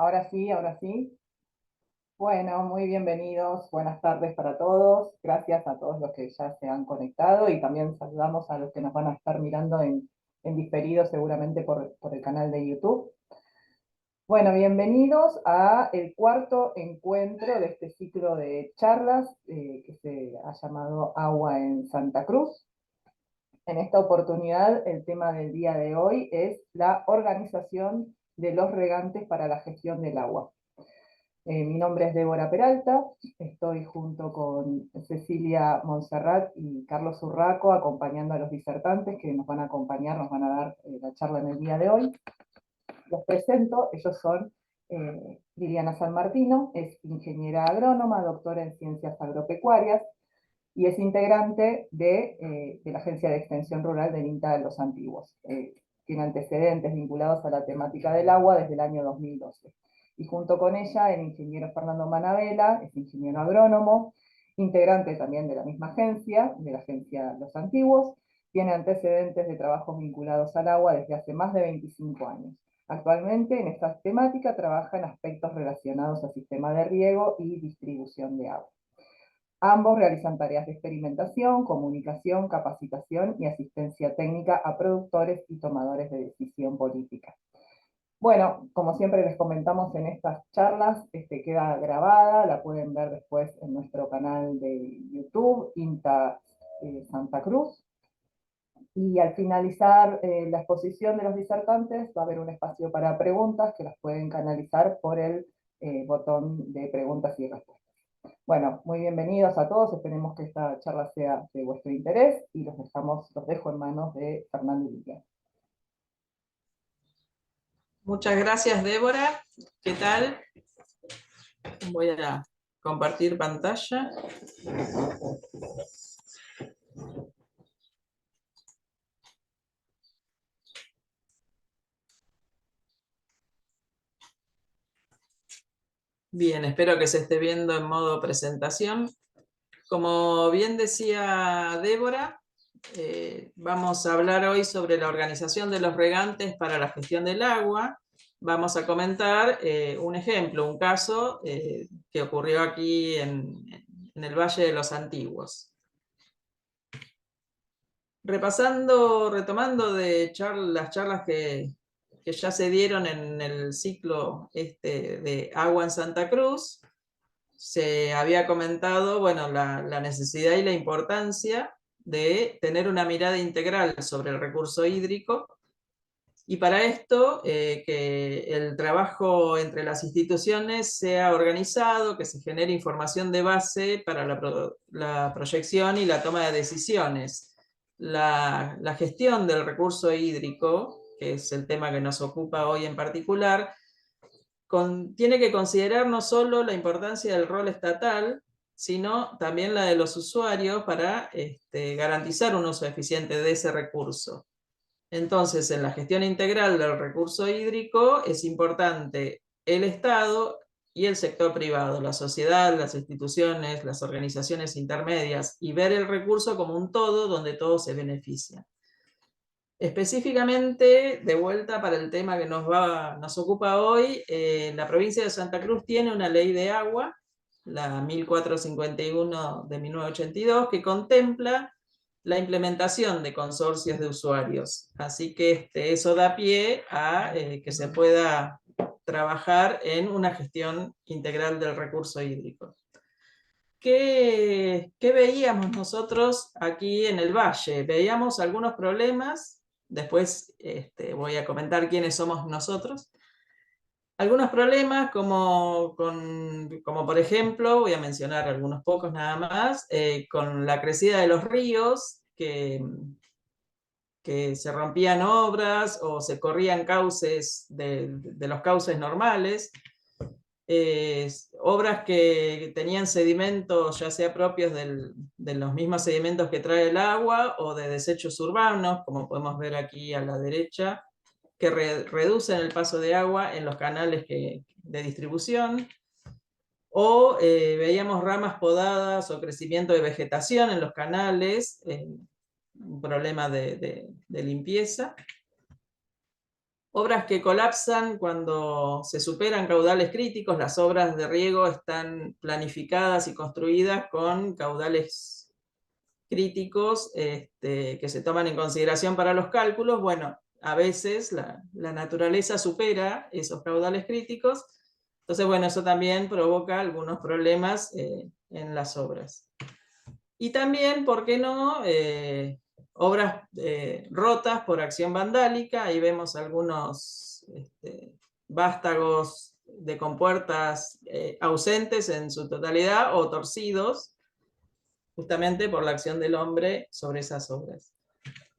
Ahora sí, ahora sí. Bueno, muy bienvenidos, buenas tardes para todos. Gracias a todos los que ya se han conectado y también saludamos a los que nos van a estar mirando en diferido seguramente por el canal de YouTube. Bueno, bienvenidos a el cuarto encuentro de este ciclo de charlas que se ha llamado Agua en Santa Cruz. En esta oportunidad, el tema del día de hoy es la organización de los regantes para la gestión del agua. Mi nombre es Débora Peralta, estoy junto con Cecilia Montserrat y Carlos Urraco acompañando a los disertantes que nos van a acompañar, nos van a dar la charla en el día de hoy. Los presento, ellos son Liliana San Martino, es ingeniera agrónoma, doctora en ciencias agropecuarias y es integrante de la Agencia de Extensión Rural del INTA de los Antiguos. Tiene antecedentes vinculados a la temática del agua desde el año 2012. Y junto con ella, el ingeniero Fernando Manabela, es ingeniero agrónomo, integrante también de la misma agencia, de la Agencia Los Antiguos, tiene antecedentes de trabajos vinculados al agua desde hace más de 25 años. Actualmente en esta temática trabaja en aspectos relacionados al sistema de riego y distribución de agua. Ambos realizan tareas de experimentación, comunicación, capacitación y asistencia técnica a productores y tomadores de decisión política. Bueno, como siempre les comentamos en estas charlas, queda grabada, la pueden ver después en nuestro canal de YouTube, INTA Santa Cruz. Y al finalizar la exposición de los disertantes va a haber un espacio para preguntas que las pueden canalizar por el botón de preguntas y respuestas. Bueno, muy bienvenidos a todos, esperemos que esta charla sea de vuestro interés y los dejo en manos de Fernando y Liliana. Muchas gracias, Débora. ¿Qué tal? Voy a compartir pantalla. Bien, espero que se esté viendo en modo presentación. Como bien decía Débora, vamos a hablar hoy sobre la organización de los regantes para la gestión del agua. Vamos a comentar un ejemplo, un caso que ocurrió aquí en el Valle de los Antiguos. Retomando las charlas que ya se dieron en el ciclo de Agua en Santa Cruz, se había comentado, bueno, la necesidad y la importancia de tener una mirada integral sobre el recurso hídrico, y para esto que el trabajo entre las instituciones sea organizado, que se genere información de base para la proyección y la toma de decisiones. La gestión del recurso hídrico, que es el tema que nos ocupa hoy en particular, tiene que considerar no solo la importancia del rol estatal, sino también la de los usuarios para garantizar un uso eficiente de ese recurso. Entonces, en la gestión integral del recurso hídrico es importante el Estado y el sector privado, la sociedad, las instituciones, las organizaciones intermedias, y ver el recurso como un todo donde todos se benefician. Específicamente, de vuelta para el tema que nos ocupa hoy, la provincia de Santa Cruz tiene una ley de agua, la 1451 de 1982, que contempla la implementación de consorcios de usuarios. Así que eso da pie a que se pueda trabajar en una gestión integral del recurso hídrico. ¿Qué veíamos nosotros aquí en el Valle? Veíamos algunos problemas. Después voy a comentar quiénes somos nosotros. Algunos problemas como por ejemplo, voy a mencionar algunos pocos nada más, con la crecida de los ríos, que se rompían obras o se corrían cauces de los cauces normales. Obras que tenían sedimentos, ya sea propios de los mismos sedimentos que trae el agua o de desechos urbanos, como podemos ver aquí a la derecha, que reducen el paso de agua en los canales de distribución. O veíamos ramas podadas o crecimiento de vegetación en los canales, un problema de limpieza. Obras que colapsan cuando se superan caudales críticos. Las obras de riego están planificadas y construidas con caudales críticos que se toman en consideración para los cálculos. Bueno, a veces la naturaleza supera esos caudales críticos. Entonces, bueno, eso también provoca algunos problemas en las obras. Y también, ¿por qué no? Obras rotas por acción vandálica. Ahí vemos algunos vástagos de compuertas ausentes en su totalidad o torcidos, justamente por la acción del hombre sobre esas obras.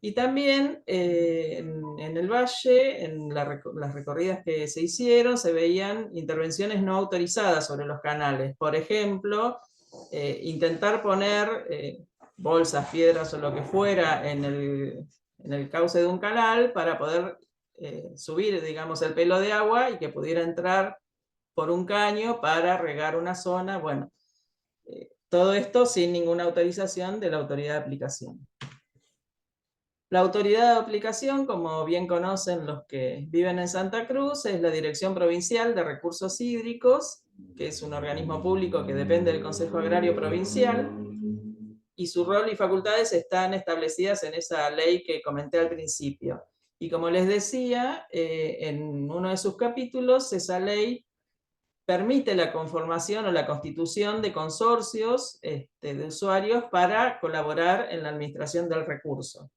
Y también en el valle, en las recorridas que se hicieron, se veían intervenciones no autorizadas sobre los canales. Por ejemplo, intentar poner bolsas, piedras o lo que fuera en el cauce de un canal para poder subir, digamos, el pelo de agua y que pudiera entrar por un caño para regar una zona. Bueno, todo esto sin ninguna autorización de la autoridad de aplicación. La autoridad de aplicación, como bien conocen los que viven en Santa Cruz, es la Dirección Provincial de Recursos Hídricos, que es un organismo público que depende del Consejo Agrario Provincial, y su rol y facultades están establecidas en esa ley que comenté al principio. Y como les decía, en uno de sus capítulos, esa ley permite la conformación o la constitución de consorcios de usuarios para colaborar en la administración del recurso.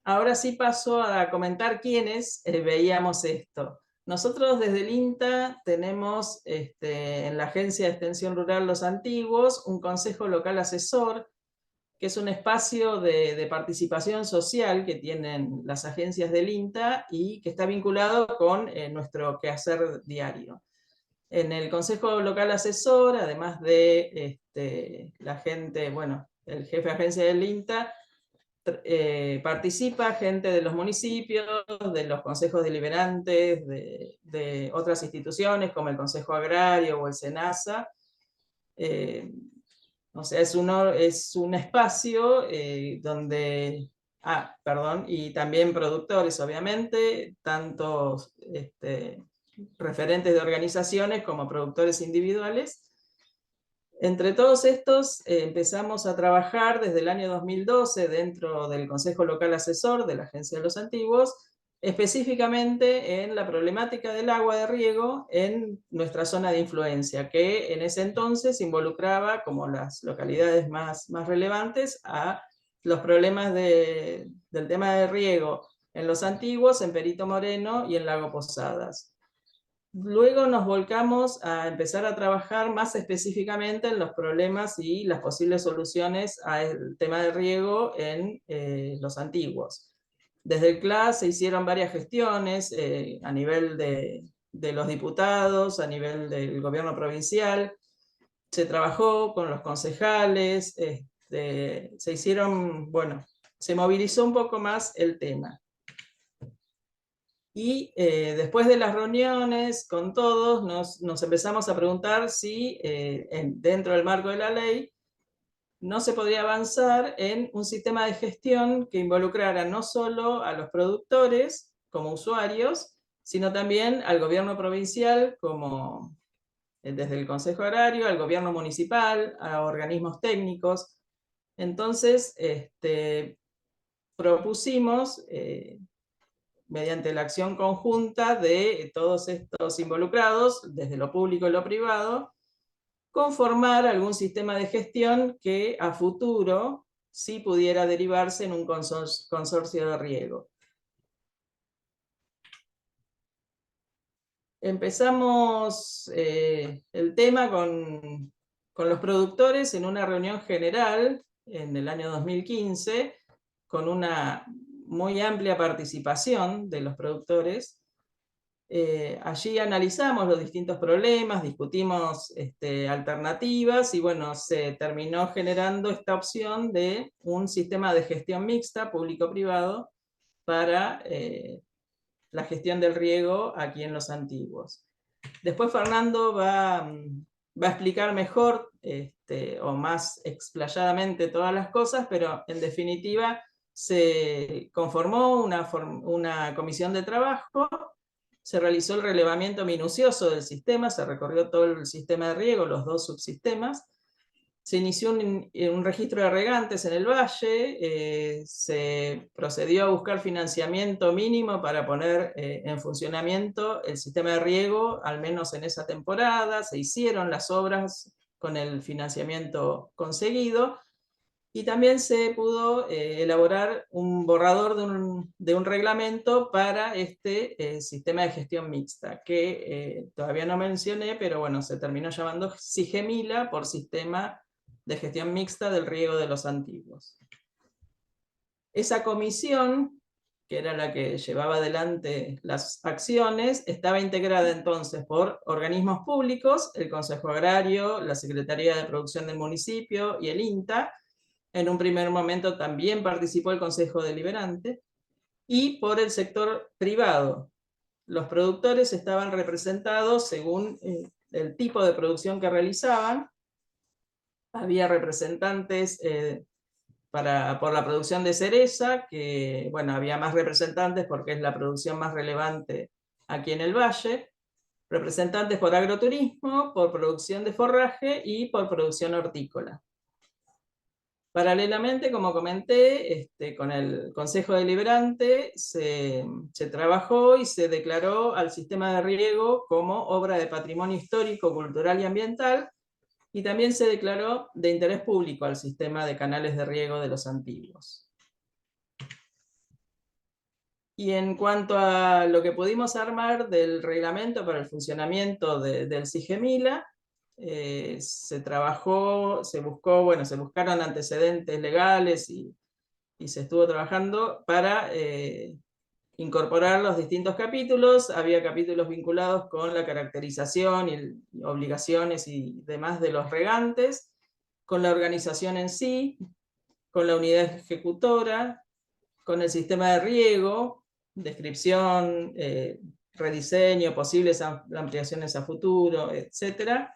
Ahora sí paso a comentar quiénes veíamos esto. Nosotros desde el INTA tenemos en la Agencia de Extensión Rural Los Antiguos un Consejo Local Asesor, que es un espacio de participación social que tienen las agencias del INTA y que está vinculado con nuestro quehacer diario. En el Consejo Local Asesor, además de la gente, bueno, el jefe de agencia del INTA, participa gente de los municipios, de los consejos deliberantes, de otras instituciones como el Consejo Agrario o el SENASA. O sea, es un espacio donde, y también productores, obviamente, tanto referentes de organizaciones como productores individuales. Entre todos estos empezamos a trabajar desde el año 2012 dentro del Consejo Local Asesor de la Agencia de los Antiguos, específicamente en la problemática del agua de riego en nuestra zona de influencia, que en ese entonces involucraba como las localidades más relevantes a los problemas del tema de riego en Los Antiguos, en Perito Moreno y en Lago Posadas. Luego nos volcamos a empezar a trabajar más específicamente en los problemas y las posibles soluciones al tema de riego en Los Antiguos. Desde el CLAS se hicieron varias gestiones a nivel de los diputados, a nivel del gobierno provincial. Se trabajó con los concejales, se hicieron, bueno, se movilizó un poco más el tema. Y después de las reuniones con todos, nos empezamos a preguntar si dentro del marco de la ley no se podría avanzar en un sistema de gestión que involucrara no solo a los productores como usuarios, sino también al gobierno provincial como desde el Consejo Agrario, al gobierno municipal, a organismos técnicos. Entonces, propusimos mediante la acción conjunta de todos estos involucrados, desde lo público y lo privado, conformar algún sistema de gestión que a futuro sí pudiera derivarse en un consorcio de riego. Empezamos el tema con los productores en una reunión general en el año 2015, con una muy amplia participación de los productores. Allí analizamos los distintos problemas, discutimos alternativas y bueno, se terminó generando esta opción de un sistema de gestión mixta, público-privado, para la gestión del riego aquí en Los Antiguos. Después Fernando va a explicar mejor o más explayadamente todas las cosas, pero en definitiva se conformó una comisión de trabajo, se realizó el relevamiento minucioso del sistema, se recorrió todo el sistema de riego, los dos subsistemas, se inició un registro de regantes en el valle, se procedió a buscar financiamiento mínimo para poner en funcionamiento el sistema de riego, al menos en esa temporada, se hicieron las obras con el financiamiento conseguido, y también se pudo elaborar un borrador de un reglamento para este sistema de gestión mixta, que todavía no mencioné, pero bueno, se terminó llamando SIGEMILA por Sistema de Gestión Mixta del Riego de los Antiguos. Esa comisión, que era la que llevaba adelante las acciones, estaba integrada entonces por organismos públicos, el Consejo Agrario, la Secretaría de Producción del municipio y el INTA. En un primer momento también participó el Consejo Deliberante, y por el sector privado. Los productores estaban representados según el tipo de producción que realizaban. Había representantes por la producción de cereza, que bueno, había más representantes porque es la producción más relevante aquí en el valle, representantes por agroturismo, por producción de forraje y por producción hortícola. Paralelamente, como comenté, con el Consejo Deliberante se trabajó y se declaró al sistema de riego como obra de patrimonio histórico, cultural y ambiental, y también se declaró de interés público al sistema de canales de riego de los antiguos. Y en cuanto a lo que pudimos armar del reglamento para el funcionamiento del SIGEMILA, se trabajó, se buscó, bueno, se buscaron antecedentes legales y se estuvo trabajando para incorporar los distintos capítulos. Había capítulos vinculados con la caracterización y obligaciones y demás de los regantes, con la organización en sí, con la unidad ejecutora, con el sistema de riego, descripción, rediseño, posibles ampliaciones a futuro, etcétera,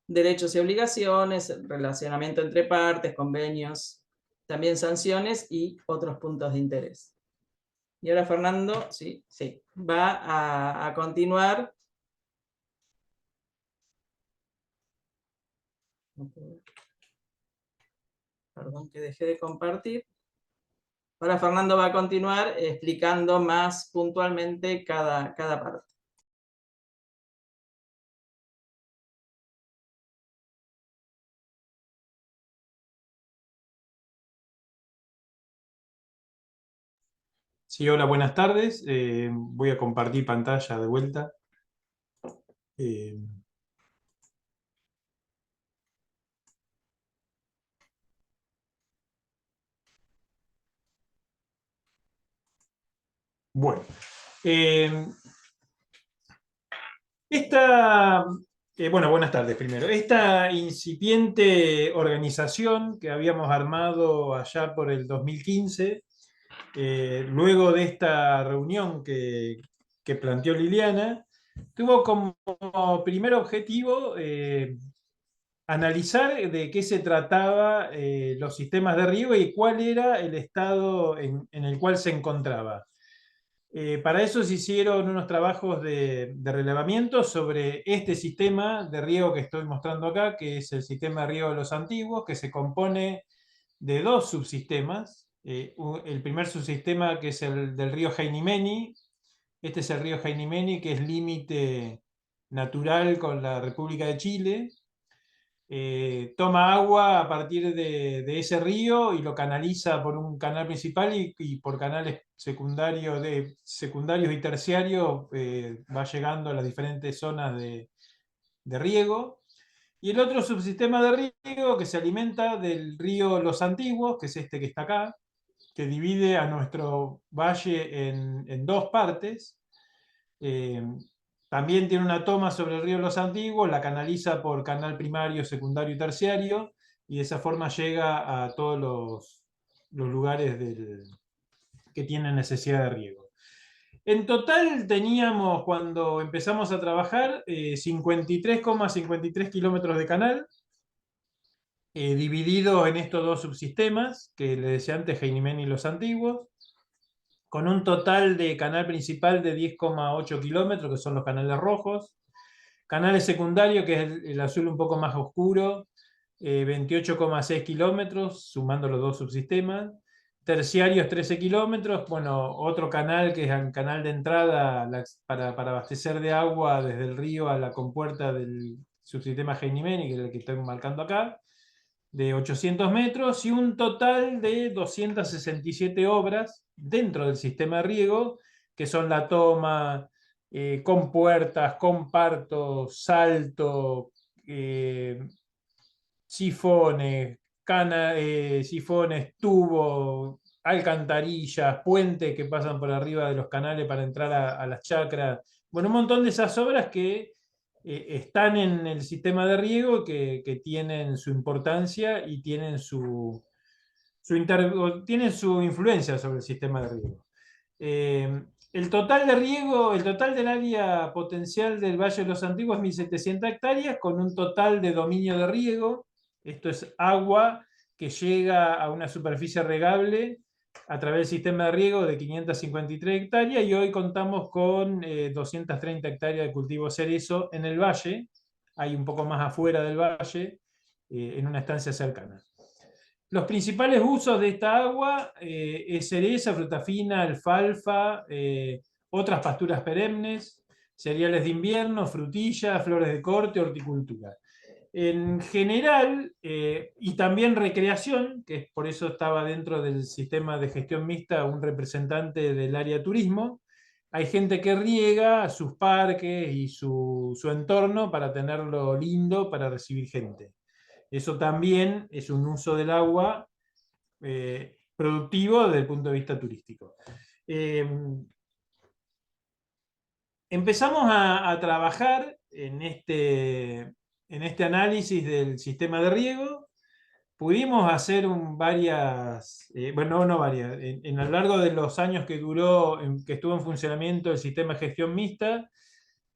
derechos y obligaciones, relacionamiento entre partes, convenios, también sanciones y otros puntos de interés. Y ahora Fernando, sí, va a continuar. Perdón que dejé de compartir. Ahora Fernando va a continuar explicando más puntualmente cada parte. Sí, hola, buenas tardes. Voy a compartir pantalla de vuelta. Eh, bueno, eh, esta, bueno, buenas tardes primero. Esta incipiente organización que habíamos armado allá por el 2015, luego de esta reunión que planteó Liliana, tuvo como primer objetivo analizar de qué se trataba los sistemas de riego y cuál era el estado en el cual se encontraba. Para eso se hicieron unos trabajos de relevamiento sobre este sistema de riego que estoy mostrando acá, que es el sistema de riego de los antiguos, que se compone de dos subsistemas. El primer subsistema, que es el del río Jainimeni. Este es el río Jainimeni, que es límite natural con la República de Chile. Toma agua a partir de ese río y lo canaliza por un canal principal y por canales secundarios y terciarios va llegando a las diferentes zonas de riego. Y el otro subsistema de riego que se alimenta del río Los Antiguos, que es este que está acá, que divide a nuestro valle en dos partes. Eh, También tiene una toma sobre el río Los Antiguos, la canaliza por canal primario, secundario y terciario, y de esa forma llega a todos los lugares que tienen necesidad de riego. En total teníamos, cuando empezamos a trabajar, 53,53 kilómetros de canal. divididos en estos dos subsistemas, que les decía antes, Heinimeni y Los Antiguos, con un total de canal principal de 10,8 kilómetros, que son los canales rojos, canales secundarios, que es el azul un poco más oscuro, 28,6 kilómetros, sumando los dos subsistemas, terciarios 13 kilómetros, bueno, otro canal que es el canal de entrada para abastecer de agua desde el río a la compuerta del subsistema Heinimeni, que es el que estoy marcando acá, de 800 metros, y un total de 267 obras dentro del sistema de riego, que son la toma, compuertas, comparto, salto, sifones, sifones, tubos, alcantarillas, puentes que pasan por arriba de los canales para entrar a las chacras. Bueno, un montón de esas obras que están en el sistema de riego, que tienen su importancia y tienen tienen su influencia sobre el sistema de riego. El total de riego, el total del área potencial del Valle de los Antiguos es 1.700 hectáreas, con un total de dominio de riego. Esto es agua que llega a una superficie regable a través del sistema de riego de 553 hectáreas, y hoy contamos con 230 hectáreas de cultivo cerezo en el valle. Hay un poco más afuera del valle, en una estancia cercana. Los principales usos de esta agua es cereza, fruta fina, alfalfa, otras pasturas perennes, cereales de invierno, frutillas, flores de corte, horticultura. En general, y también recreación, que por eso estaba dentro del sistema de gestión mixta un representante del área turismo. Hay gente que riega sus parques y su entorno para tenerlo lindo, para recibir gente. Eso también es un uso del agua productivo desde el punto de vista turístico. Empezamos a trabajar en este análisis del sistema de riego. Pudimos hacer varias, bueno, no varias, a lo largo de los años que duró, que estuvo en funcionamiento el sistema de gestión mixta,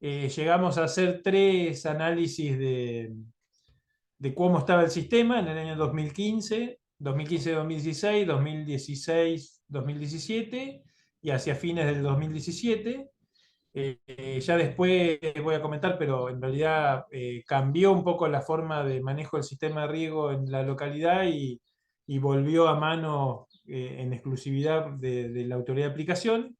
llegamos a hacer 3 análisis de cómo estaba el sistema en el año 2015, 2015-2016, 2016-2017 y hacia fines del 2017. Ya después voy a comentar, pero en realidad cambió un poco la forma de manejo del sistema de riego en la localidad y volvió a mano en exclusividad de la autoridad de aplicación.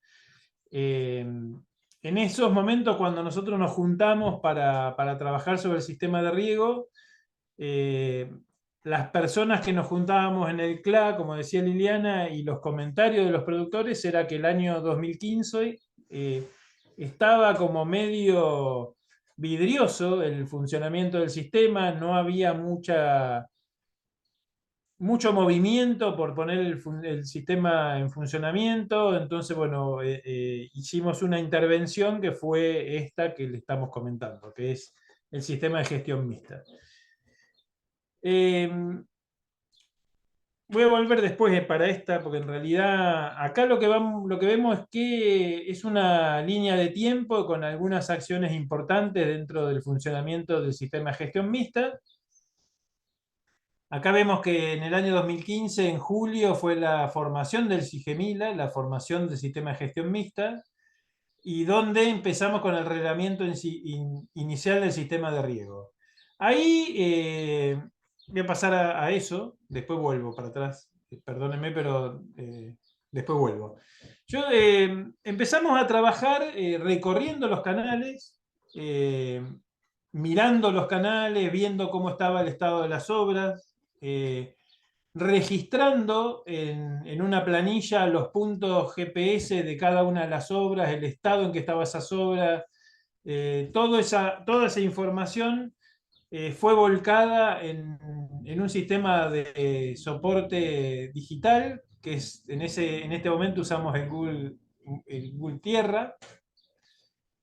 En esos momentos, cuando nosotros nos juntamos para trabajar sobre el sistema de riego, las personas que nos juntábamos en el CLA, como decía Liliana, y los comentarios de los productores era que el año 2015 estaba como medio vidrioso el funcionamiento del sistema, no había mucho movimiento por poner el sistema en funcionamiento. Entonces, bueno, hicimos una intervención que fue esta que le estamos comentando, que es el sistema de gestión mixta. Voy a volver después para esta, porque en realidad acá lo que vemos es que es una línea de tiempo con algunas acciones importantes dentro del funcionamiento del sistema de gestión mixta. Acá vemos que en el año 2015, en julio, fue la formación del SIGEMILA, la formación del sistema de gestión mixta, y donde empezamos con el reglamento inicial del sistema de riego. Ahí voy a pasar a eso, después vuelvo para atrás, perdónenme, pero después vuelvo. Empezamos a trabajar recorriendo los canales, mirando los canales, viendo cómo estaba el estado de las obras, registrando en una planilla los puntos GPS de cada una de las obras, el estado en que estaban esas obras. Toda esa información fue volcada en un sistema de soporte digital, que es, en este momento usamos el Google Tierra,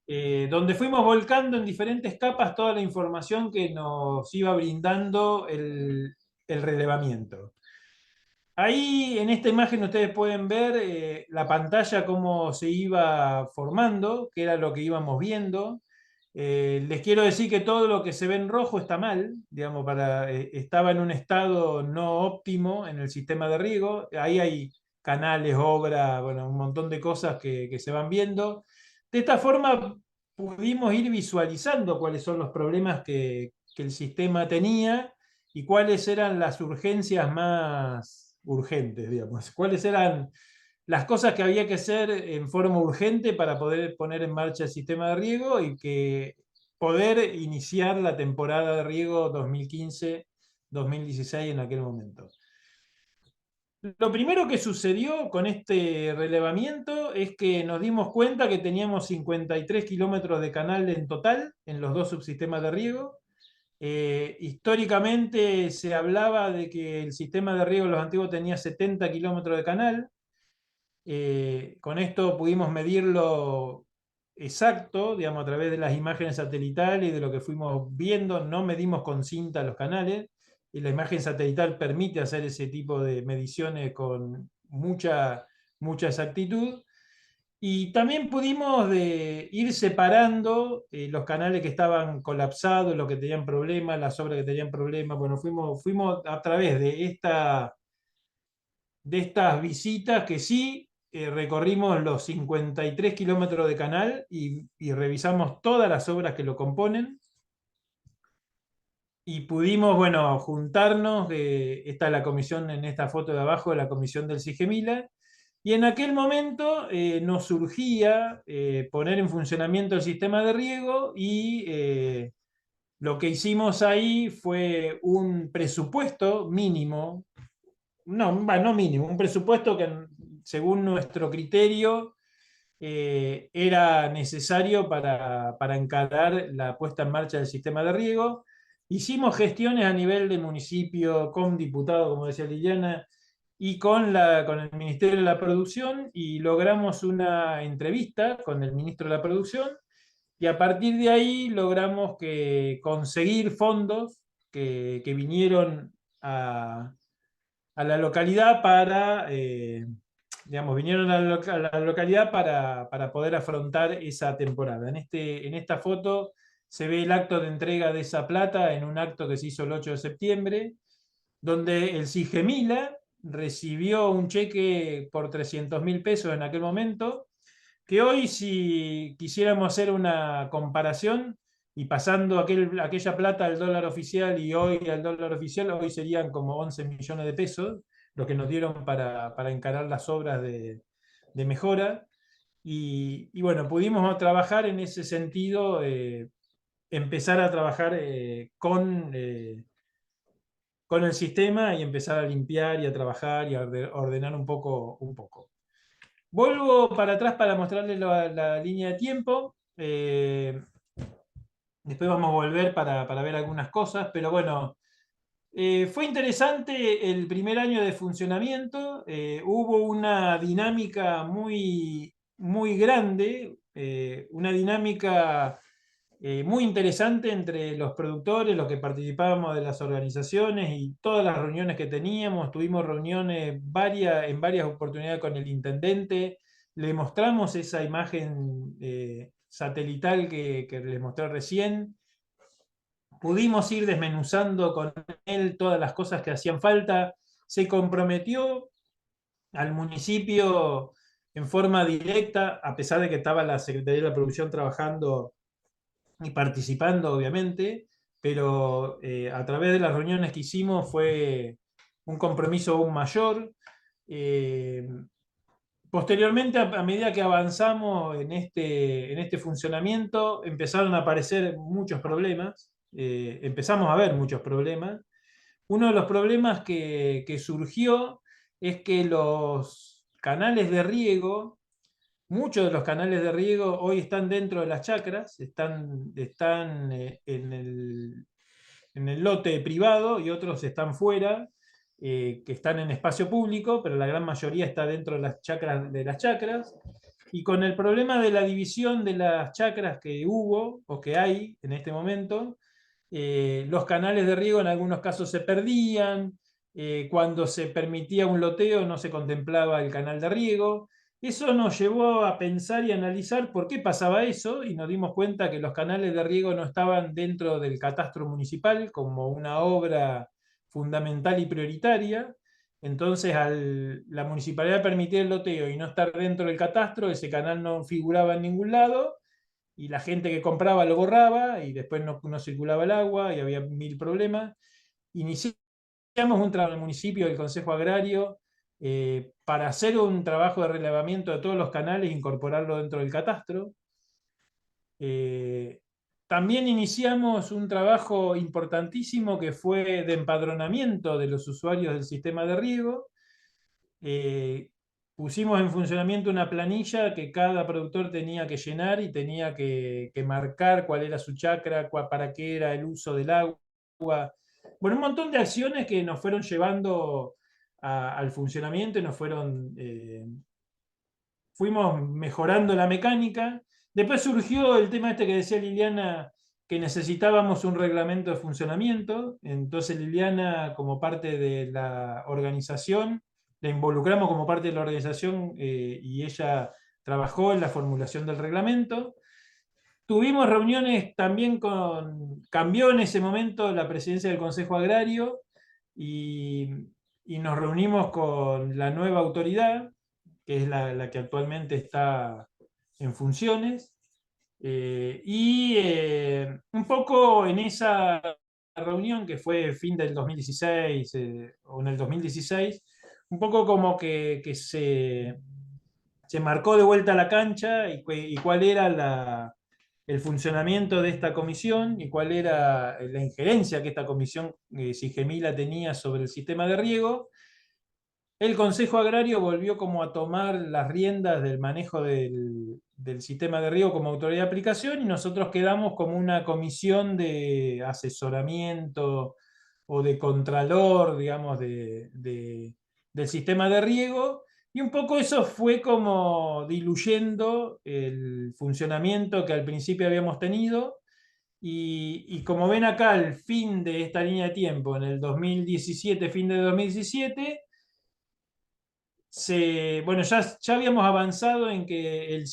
donde fuimos volcando en diferentes capas toda la información que nos iba brindando el relevamiento. Ahí en esta imagen ustedes pueden ver la pantalla, cómo se iba formando, qué era lo que íbamos viendo. Les quiero decir que todo lo que se ve en rojo está mal, digamos, estaba en un estado no óptimo en el sistema de riego. Ahí hay canales, obra, bueno, un montón de cosas que se van viendo. De esta forma pudimos ir visualizando cuáles son los problemas que el sistema tenía y cuáles eran las urgencias más urgentes, digamos, cuáles eran las cosas que había que hacer en forma urgente para poder poner en marcha el sistema de riego y que poder iniciar la temporada de riego 2015-2016 en aquel momento. Lo primero que sucedió con este relevamiento es que nos dimos cuenta que teníamos 53 kilómetros de canal en total en los dos subsistemas de riego. Históricamente se hablaba de que el sistema de riego de los antiguos tenía 70 kilómetros de canal. Con esto pudimos medirlo exacto, digamos, a través de las imágenes satelitales y de lo que fuimos viendo. No medimos con cinta los canales, y la imagen satelital permite hacer ese tipo de mediciones con mucha exactitud. Y también pudimos ir separando los canales que estaban colapsados, los que tenían problemas, las obras que tenían problemas. Bueno, fuimos a través de estas visitas que sí recorrimos los 53 kilómetros de canal y revisamos todas las obras que lo componen. Y pudimos, bueno, juntarnos, esta es la comisión en esta foto de abajo, la comisión del Sigemila, y en aquel momento nos surgía poner en funcionamiento el sistema de riego y lo que hicimos ahí fue un presupuesto mínimo, no mínimo, un presupuesto que según nuestro criterio era necesario para encarar la puesta en marcha del sistema de riego. Hicimos gestiones a nivel de municipio, con diputados, como decía Liliana, y con el Ministerio de la Producción, y logramos una entrevista con el ministro de la Producción, y a partir de ahí logramos conseguir fondos que vinieron a la localidad vinieron a la localidad para poder afrontar esa temporada. En esta foto se ve el acto de entrega de esa plata en un acto que se hizo el 8 de septiembre, donde el Sigemila recibió un cheque por 300.000 pesos en aquel momento, que hoy, si quisiéramos hacer una comparación y pasando aquella plata al dólar oficial y hoy al dólar oficial, hoy serían como 11 millones de pesos, lo que nos dieron para encarar las obras de mejora. Y bueno, pudimos trabajar en ese sentido, empezar a trabajar con el sistema y empezar a limpiar y a trabajar y a ordenar un poco. Vuelvo para atrás para mostrarles la línea de tiempo. Después vamos a volver para ver algunas cosas, pero bueno, fue interesante el primer año de funcionamiento. Hubo una dinámica muy grande, una dinámica muy interesante entre los productores, los que participábamos de las organizaciones y todas las reuniones que teníamos. Tuvimos reuniones en varias oportunidades con el intendente. Le mostramos esa imagen satelital que les mostré recién. Pudimos ir desmenuzando con él todas las cosas que hacían falta. Se comprometió al municipio en forma directa, a pesar de que estaba la Secretaría de la Producción trabajando y participando, obviamente, pero a través de las reuniones que hicimos fue un compromiso aún mayor. Posteriormente, a medida que avanzamos en este funcionamiento, empezaron a aparecer muchos problemas, empezamos a ver muchos problemas. Uno de los problemas que surgió es que los canales de riego, muchos de los canales de riego hoy están dentro de las chacras, están en el lote privado y otros están fuera, que están en espacio público, pero la gran mayoría está dentro de las chacras. Y con el problema de la división de las chacras que hubo o que hay en este momento, los canales de riego en algunos casos se perdían, cuando se permitía un loteo no se contemplaba el canal de riego, Eso nos llevó a pensar y analizar por qué pasaba eso, y nos dimos cuenta que los canales de riego no estaban dentro del catastro municipal como una obra fundamental y prioritaria. Entonces, al la municipalidad permitir el loteo y no estar dentro del catastro, ese canal no figuraba en ningún lado, y la gente que compraba lo borraba, y después no circulaba el agua, y había mil problemas. Iniciamos un trabajo en el municipio, del Consejo Agrario, para hacer un trabajo de relevamiento de todos los canales e incorporarlo dentro del catastro. También iniciamos un trabajo importantísimo que fue de empadronamiento de los usuarios del sistema de riego. Pusimos en funcionamiento una planilla que cada productor tenía que llenar y tenía que marcar cuál era su chacra, para qué era el uso del agua. Bueno, un montón de acciones que nos fueron llevando al funcionamiento y fuimos mejorando la mecánica. Después surgió el tema este que decía Liliana, que necesitábamos un reglamento de funcionamiento. Entonces Liliana, como parte de la organización, la involucramos como parte de la organización, y ella trabajó en la formulación del reglamento. Tuvimos reuniones también cambió en ese momento la presidencia del Consejo Agrario, y, y nos reunimos con la nueva autoridad, que es la que actualmente está en funciones. Un poco en esa reunión, que fue fin del 2016, o en el 2016, un poco como que se marcó de vuelta la cancha, y cuál era el funcionamiento de esta comisión, y cuál era la injerencia que esta comisión, Sigemila, tenía sobre el sistema de riego. El Consejo Agrario volvió como a tomar las riendas del manejo del sistema de riego como autoridad de aplicación, y nosotros quedamos como una comisión de asesoramiento o de contralor, digamos, del sistema de riego, y un poco eso fue como diluyendo el funcionamiento que al principio habíamos tenido. Y como ven acá, al fin de esta línea de tiempo, en el 2017, fin de 2017, bueno, ya habíamos avanzado en que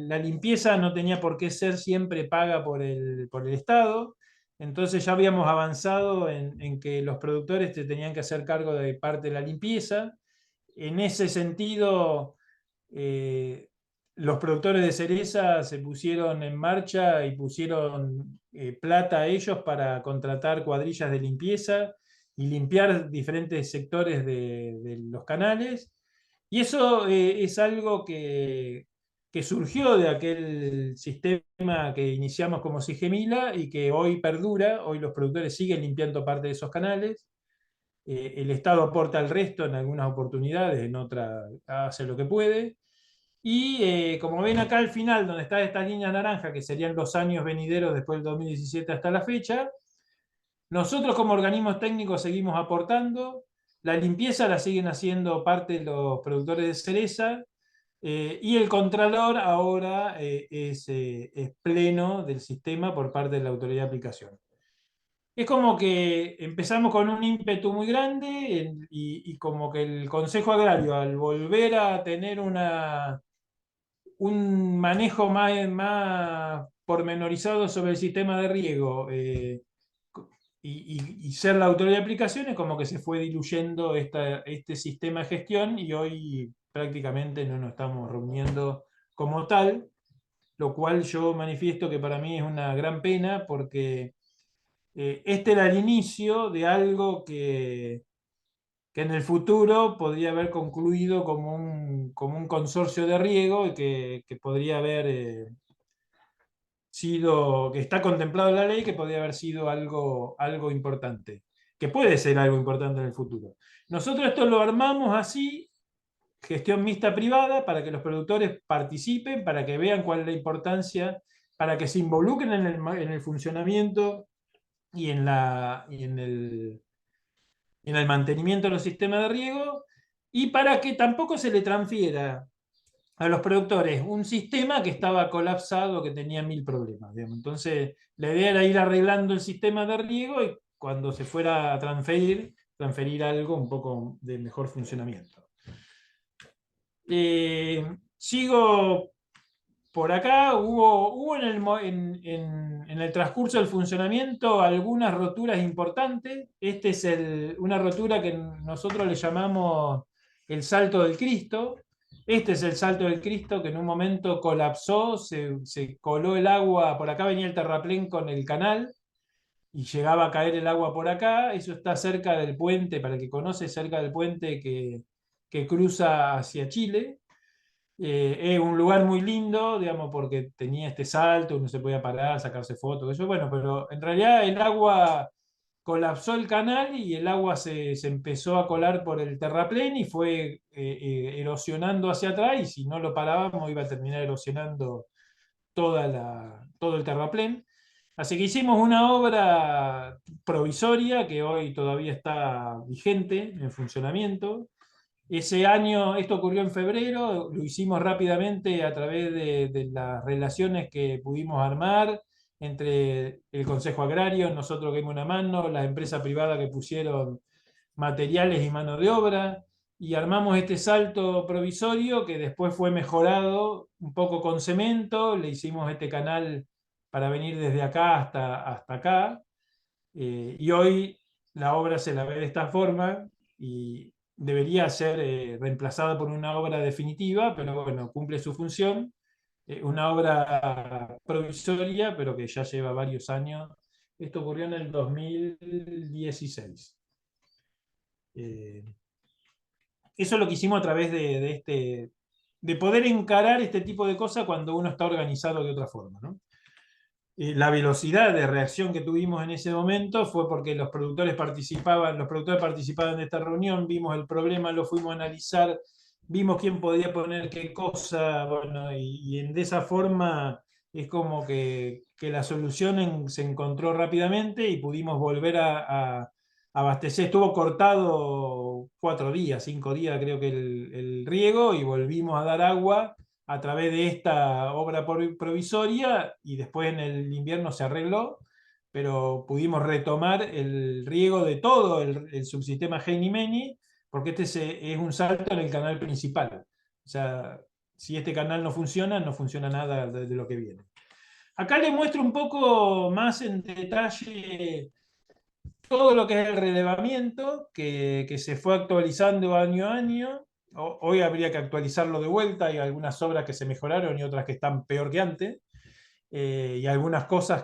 la limpieza no tenía por qué ser siempre paga por el Estado. Entonces ya habíamos avanzado en que los productores se tenían que hacer cargo de parte de la limpieza. En ese sentido, los productores de cereza se pusieron en marcha y pusieron plata a ellos para contratar cuadrillas de limpieza y limpiar diferentes sectores de los canales. Y eso es algo que surgió de aquel sistema que iniciamos como Sigemila y que hoy perdura. Hoy los productores siguen limpiando parte de esos canales. El Estado aporta el resto en algunas oportunidades, en otras hace lo que puede. Y como ven acá al final, donde está esta línea naranja, que serían los años venideros después del 2017 hasta la fecha, nosotros como organismos técnicos seguimos aportando. La limpieza la siguen haciendo parte de los productores de cereza, y el contralor ahora es pleno del sistema por parte de la autoridad de aplicación. Es como que empezamos con un ímpetu muy grande, y como que el Consejo Agrario, al volver a tener un manejo más pormenorizado sobre el sistema de riego, y ser la autoridad de aplicaciones, como que se fue diluyendo este sistema de gestión, y hoy prácticamente no nos estamos reuniendo como tal, lo cual yo manifiesto que para mí es una gran pena, porque este era el inicio de algo que en el futuro podría haber concluido como un consorcio de riego, y que podría haber sido, que está contemplado en la ley, que podría haber sido algo importante, que puede ser algo importante en el futuro. Nosotros esto lo armamos así, gestión mixta privada, para que los productores participen, para que vean cuál es la importancia, para que se involucren en el funcionamiento y en el mantenimiento de los sistemas de riego, y para que tampoco se le transfiera a los productores un sistema que estaba colapsado, que tenía mil problemas, digamos. Entonces, la idea era ir arreglando el sistema de riego, y cuando se fuera a transferir algo un poco de mejor funcionamiento. Sigo por acá. Hubo en el transcurso del funcionamiento algunas roturas importantes. Esta es una rotura que nosotros le llamamos el Salto del Cristo. Este es el Salto del Cristo que en un momento colapsó, se coló el agua, por acá venía el terraplén con el canal y llegaba a caer el agua por acá. Eso está cerca del puente, para el que conoce, cerca del puente que cruza hacia Chile. Es un lugar muy lindo, digamos, porque tenía este salto, uno se podía parar, sacarse fotos, eso, bueno, pero en realidad el agua colapsó el canal y el agua se empezó a colar por el terraplén y fue erosionando hacia atrás, y si no lo parábamos iba a terminar erosionando todo el terraplén. Así que hicimos una obra provisoria que hoy todavía está vigente, en funcionamiento. Ese año, esto ocurrió en febrero, lo hicimos rápidamente a través de las relaciones que pudimos armar entre el Consejo Agrario, nosotros que dimos una mano, las empresas privadas que pusieron materiales y mano de obra, y armamos este salto provisorio que después fue mejorado un poco con cemento. Le hicimos este canal para venir desde acá hasta acá, y hoy la obra se la ve de esta forma y debería ser reemplazada por una obra definitiva, pero bueno, cumple su función. Una obra provisoria, pero que ya lleva varios años. Esto ocurrió en el 2016. Eso es lo que hicimos a través de poder encarar este tipo de cosas cuando uno está organizado de otra forma, ¿no? La velocidad de reacción que tuvimos en ese momento fue porque los productores participaban de esta reunión, vimos el problema, lo fuimos a analizar, vimos quién podía poner qué cosa, bueno, de esa forma es como que la solución se encontró rápidamente y pudimos volver a abastecer. Estuvo cortado 4 días, 5 días creo que el riego, y volvimos a dar agua a través de esta obra provisoria, y después en el invierno se arregló, pero pudimos retomar el riego de todo el subsistema Geni-Meni, porque este es un salto en el canal principal. O sea, si este canal no funciona, no funciona nada de lo que viene. Acá les muestro un poco más en detalle todo lo que es el relevamiento, que se fue actualizando año a año. Hoy habría que actualizarlo de vuelta, hay algunas obras que se mejoraron y otras que están peor que antes, y algunas cosas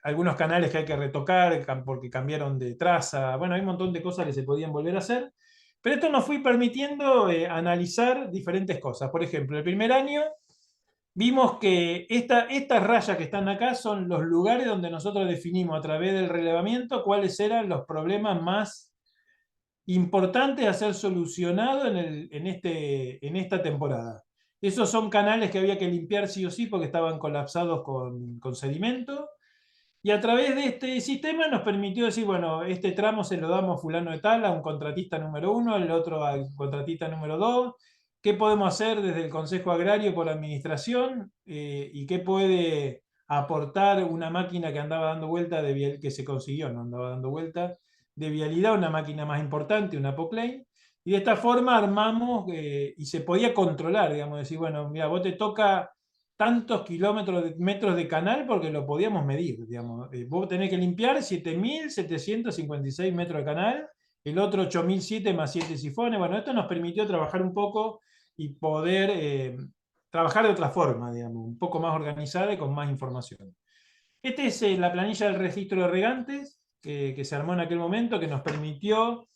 algunos canales que hay que retocar porque cambiaron de traza. Bueno, hay un montón de cosas que se podían volver a hacer, pero esto nos fue permitiendo analizar diferentes cosas. Por ejemplo, el primer año vimos que estas rayas que están acá son los lugares donde nosotros definimos a través del relevamiento cuáles eran los problemas más importantes a ser solucionados en esta temporada. Esos son canales que había que limpiar sí o sí porque estaban colapsados con sedimento. Y a través de este sistema nos permitió decir, bueno, este tramo se lo damos a fulano de tal, a un contratista número 1, el otro al contratista número 2. ¿Qué podemos hacer desde el Consejo Agrario por administración? ¿Y qué puede aportar una máquina que andaba dando vuelta, que se consiguió, no andaba dando vuelta, de vialidad, una máquina más importante, una Poclane? Y de esta forma armamos, y se podía controlar, digamos, decir, bueno, mira, vos te toca tantos metros de canal porque lo podíamos medir, digamos. Vos tenés que limpiar 7.756 metros de canal, el otro 8.007 más 7 sifones. Bueno, esto nos permitió trabajar un poco y poder trabajar de otra forma, digamos, un poco más organizada y con más información. Esta es la planilla del registro de regantes que se armó en aquel momento, que nos permitió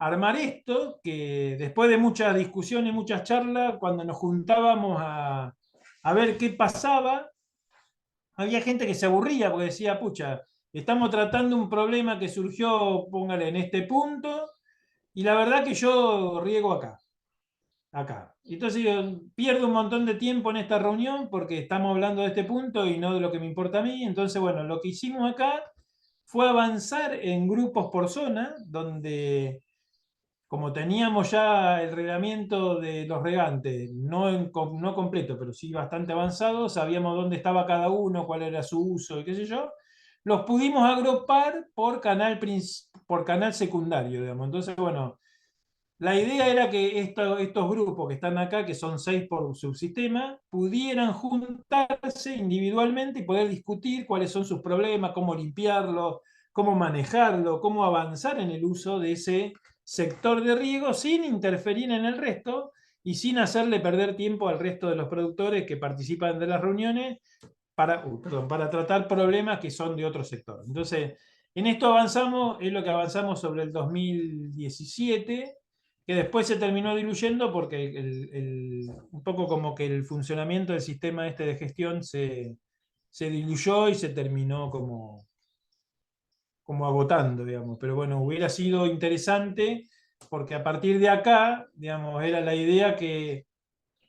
armar esto, que después de muchas discusiones, muchas charlas, cuando nos juntábamos a ver qué pasaba, había gente que se aburría porque decía, pucha, estamos tratando un problema que surgió, póngale, en este punto, y la verdad que yo riego acá. Entonces yo pierdo un montón de tiempo en esta reunión porque estamos hablando de este punto y no de lo que me importa a mí. Entonces, bueno, lo que hicimos acá fue avanzar en grupos por zona, donde como teníamos ya el reglamento de los regantes, no completo, pero sí bastante avanzado, sabíamos dónde estaba cada uno, cuál era su uso y qué sé yo, los pudimos agrupar por canal secundario, digamos. Entonces, bueno, la idea era que estos grupos que están acá, que son 6 por subsistema, pudieran juntarse individualmente y poder discutir cuáles son sus problemas, cómo limpiarlo, cómo manejarlo, cómo avanzar en el uso de ese sector de riego sin interferir en el resto y sin hacerle perder tiempo al resto de los productores que participan de las reuniones para tratar problemas que son de otro sector. Entonces, en esto avanzamos, es lo que avanzamos sobre el 2017, que después se terminó diluyendo porque un poco como que el funcionamiento del sistema este de gestión se diluyó y se terminó como agotando, digamos. Pero bueno, hubiera sido interesante porque a partir de acá, digamos, era la idea que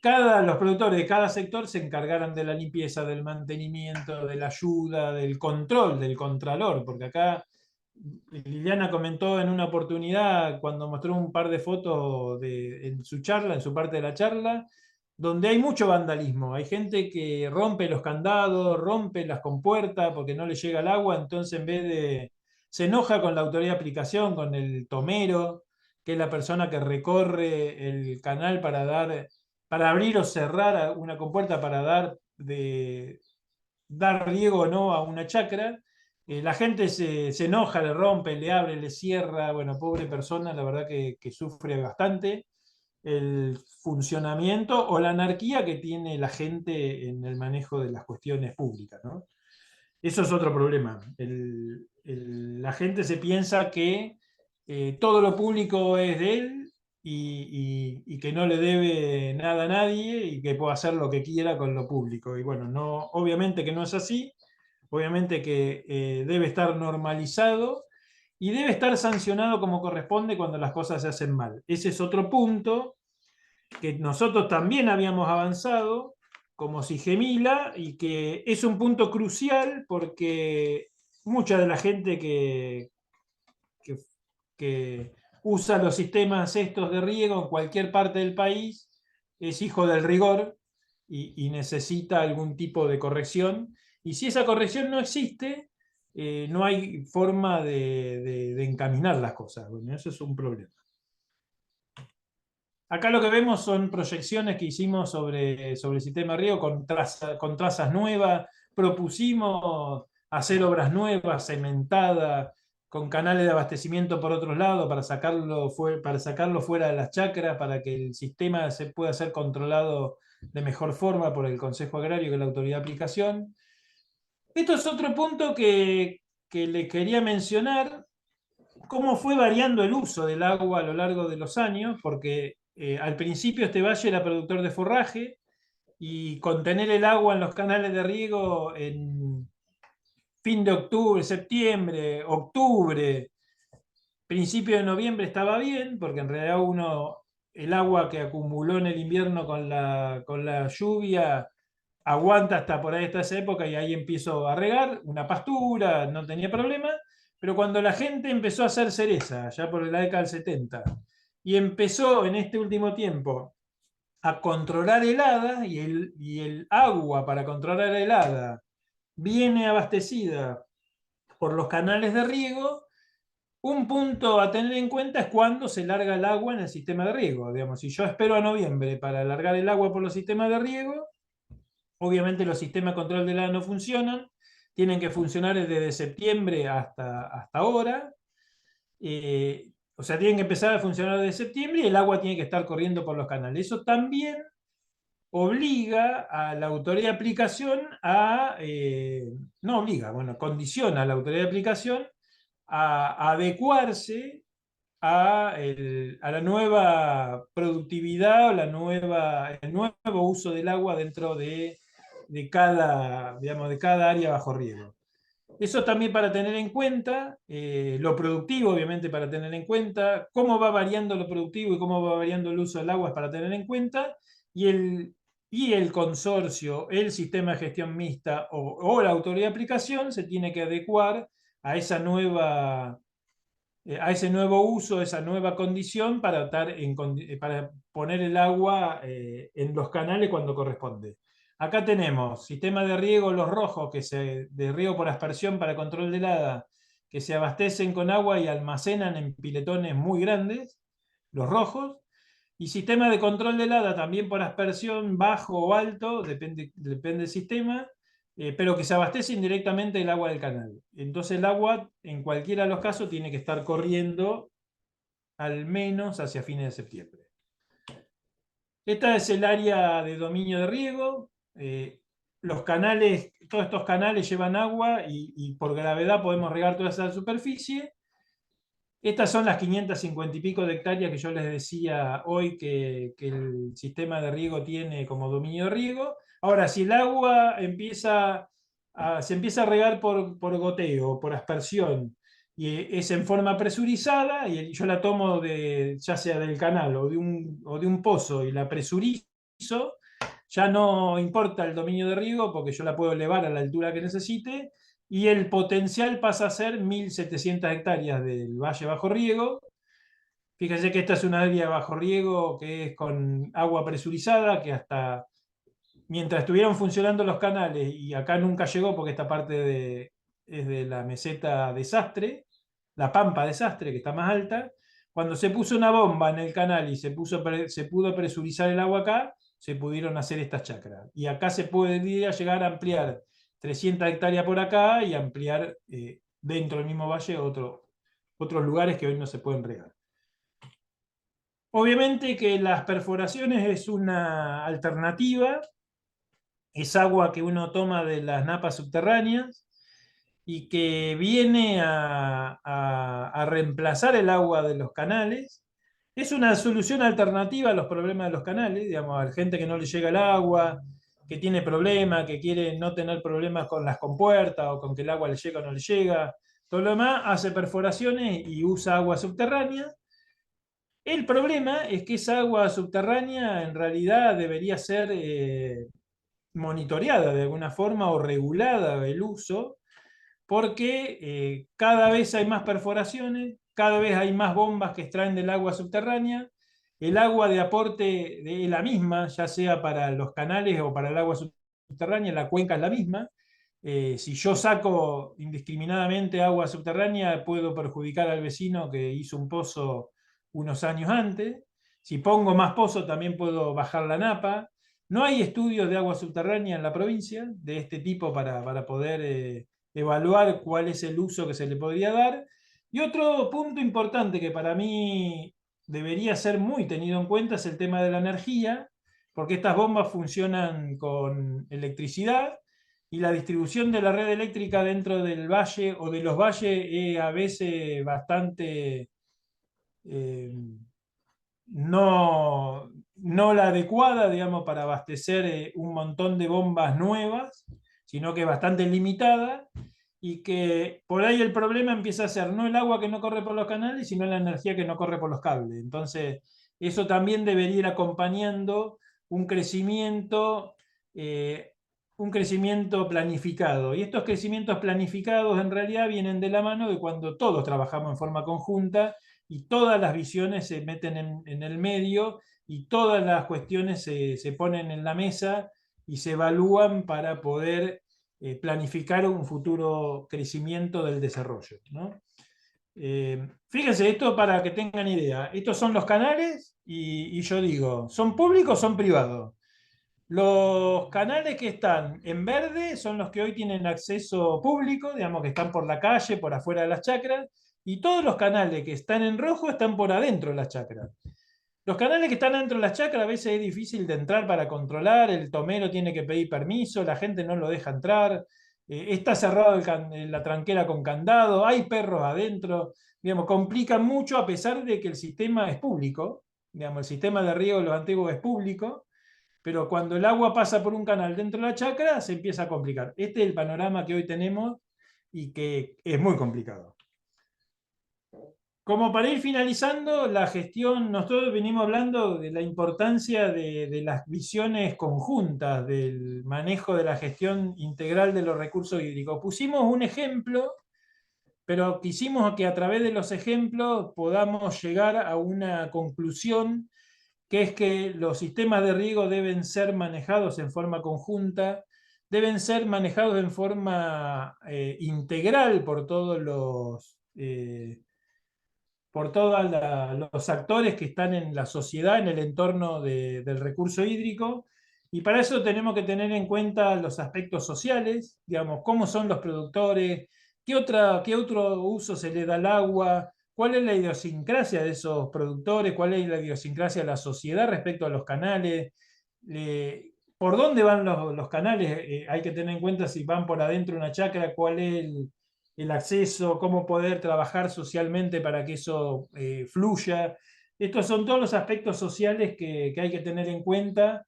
los productores de cada sector se encargaran de la limpieza, del mantenimiento, de la ayuda, del control, del contralor, porque acá Liliana comentó en una oportunidad cuando mostró un par de fotos en su charla, en su parte de la charla, donde hay mucho vandalismo. Hay gente que rompe los candados, rompe las compuertas porque no le llega el agua, entonces en vez de... se enoja con la autoridad de aplicación, con el tomero, que es la persona que recorre el canal para abrir o cerrar una compuerta para dar riego o no a una chacra. La gente se enoja, le rompe, le abre, le cierra. Bueno, pobre persona, la verdad que sufre bastante el funcionamiento o la anarquía que tiene la gente en el manejo de las cuestiones públicas, ¿no? Eso es otro problema. La gente se piensa que todo lo público es de él y que no le debe nada a nadie y que puede hacer lo que quiera con lo público. Y bueno, no, obviamente que no es así, obviamente que debe estar normalizado y debe estar sancionado como corresponde cuando las cosas se hacen mal. Ese es otro punto que nosotros también habíamos avanzado como Sigemila y que es un punto crucial porque mucha de la gente que, que usa los sistemas estos de riego en cualquier parte del país es hijo del rigor y necesita algún tipo de corrección. Y si esa corrección no existe, no hay forma de encaminar las cosas. Bueno, eso es un problema. Acá lo que vemos son proyecciones que hicimos sobre el sistema de riego con trazas nuevas. Propusimos hacer obras nuevas, cementadas, con canales de abastecimiento por otros lados para sacarlo fuera de las chacras, para que el sistema se pueda ser controlado de mejor forma por el Consejo Agrario, que es la autoridad de aplicación. Esto es otro punto que le quería mencionar, cómo fue variando el uso del agua a lo largo de los años, porque al principio este valle era productor de forraje y contener el agua en los canales de riego en fin de octubre, septiembre, octubre, principio de noviembre estaba bien, porque en realidad el agua que acumuló en el invierno con la lluvia aguanta hasta por ahí, hasta esa época, y ahí empiezo a regar, una pastura, no tenía problema. Pero cuando la gente empezó a hacer cereza, ya por la década del 70, y empezó en este último tiempo a controlar heladas, y el agua para controlar helada viene abastecida por los canales de riego, un punto a tener en cuenta es cuando se larga el agua en el sistema de riego. Digamos, si yo espero a noviembre para largar el agua por los sistemas de riego, obviamente los sistemas de control de helada no funcionan, tienen que funcionar desde septiembre hasta ahora. O sea, tienen que empezar a funcionar desde septiembre y el agua tiene que estar corriendo por los canales. Eso también obliga a la autoridad de aplicación no obliga, bueno, condiciona a la autoridad de aplicación a adecuarse a la nueva productividad, el nuevo uso del agua dentro digamos, de cada área bajo riego. Eso también para tener en cuenta, lo productivo obviamente para tener en cuenta, cómo va variando lo productivo y cómo va variando el uso del agua es para tener en cuenta, y el consorcio, el sistema de gestión mixta o la autoridad de aplicación se tiene que adecuar a esa a ese nuevo uso, esa nueva condición para poner el agua en los canales cuando corresponde. Acá tenemos sistema de riego, los rojos, de riego por aspersión para control de helada, que se abastecen con agua y almacenan en piletones muy grandes. los rojos, y sistema de control de helada también por aspersión bajo o alto, depende del sistema, pero que se abastece indirectamente el agua del canal. Entonces el agua, en cualquiera de los casos, tiene que estar corriendo al menos hacia fines de septiembre. Esta es el área de dominio de riego. Los canales, todos estos canales llevan agua y por gravedad podemos regar toda esa superficie. Estas son las 550 y pico de hectáreas que yo les decía hoy que el sistema de riego tiene como dominio de riego. Ahora, si el agua se empieza a regar por goteo, por aspersión, y es en forma presurizada, y yo la tomo ya sea del canal o de un pozo y la presurizo, ya no importa el dominio de riego porque yo la puedo elevar a la altura que necesite, y el potencial pasa a ser 1.700 hectáreas del valle bajo riego. Fíjense que esta es una área bajo riego que es con agua presurizada, que hasta mientras estuvieron funcionando los canales, y acá nunca llegó porque esta parte es de la meseta desastre, la pampa desastre, que está más alta. Cuando se puso una bomba en el canal y se pudo presurizar el agua acá, se pudieron hacer estas chacras. Y acá se podría llegar a ampliar 300 hectáreas por acá y ampliar dentro del mismo valle otros lugares que hoy no se pueden regar. Obviamente que las perforaciones es una alternativa, es agua que uno toma de las napas subterráneas y que viene a reemplazar el agua de los canales. Es una solución alternativa a los problemas de los canales, digamos, a la gente que no le llega el agua, que tiene problemas, que quiere no tener problemas con las compuertas o con que el agua le llega o no le llega. Todo lo demás hace perforaciones y usa agua subterránea. El problema es que esa agua subterránea en realidad debería ser monitoreada de alguna forma o regulada el uso, porque cada vez hay más perforaciones, cada vez hay más bombas que extraen del agua subterránea, el agua de aporte de la misma, ya sea para los canales o para el agua subterránea, la cuenca es la misma. Si yo saco indiscriminadamente agua subterránea, puedo perjudicar al vecino que hizo un pozo unos años antes. Si pongo más pozo, también puedo bajar la napa. No hay estudios de agua subterránea en la provincia de este tipo para poder evaluar cuál es el uso que se le podría dar. Y otro punto importante que para mí debería ser muy tenido en cuenta es el tema de la energía, porque estas bombas funcionan con electricidad y la distribución de la red eléctrica dentro del valle o de los valles es a veces bastante no la adecuada, digamos, para abastecer un montón de bombas nuevas, sino que es bastante limitada, y que por ahí el problema empieza a ser no el agua que no corre por los canales, sino la energía que no corre por los cables. Entonces, eso también debería ir acompañando un crecimiento, eh, un crecimiento planificado. Y estos crecimientos planificados en realidad vienen de la mano de cuando todos trabajamos en forma conjunta y todas las visiones se meten en el medio y todas las cuestiones se ponen en la mesa y se evalúan para poder planificar un futuro crecimiento del desarrollo, ¿no? Fíjense, esto para que tengan idea, estos son los canales y yo digo, ¿son públicos o son privados? Los canales que están en verde son los que hoy tienen acceso público, digamos que están por la calle, por afuera de las chacras, y todos los canales que están en rojo están por adentro de las chacras. Los canales que están dentro de las chacras a veces es difícil de entrar para controlar, el tomero tiene que pedir permiso, la gente no lo deja entrar, está cerrado la tranquera con candado, hay perros adentro, digamos, complican mucho a pesar de que el sistema es público, digamos, el sistema de riego de los antiguos es público, pero cuando el agua pasa por un canal dentro de la chacra se empieza a complicar. Este es el panorama que hoy tenemos y que es muy complicado. Como para ir finalizando, la gestión, nosotros venimos hablando de la importancia de las visiones conjuntas, del manejo de la gestión integral de los recursos hídricos. Pusimos un ejemplo, pero quisimos que a través de los ejemplos podamos llegar a una conclusión, que es que los sistemas de riego deben ser manejados en forma conjunta, deben ser manejados en forma integral por todos por todos los actores que están en la sociedad, en el entorno del recurso hídrico, y para eso tenemos que tener en cuenta los aspectos sociales, digamos, cómo son los productores, qué otro uso se le da al agua, cuál es la idiosincrasia de esos productores, cuál es la idiosincrasia de la sociedad respecto a los canales, por dónde van los canales, hay que tener en cuenta si van por adentro de una chacra, cuál es el acceso, cómo poder trabajar socialmente para que eso fluya. Estos son todos los aspectos sociales que hay que tener en cuenta.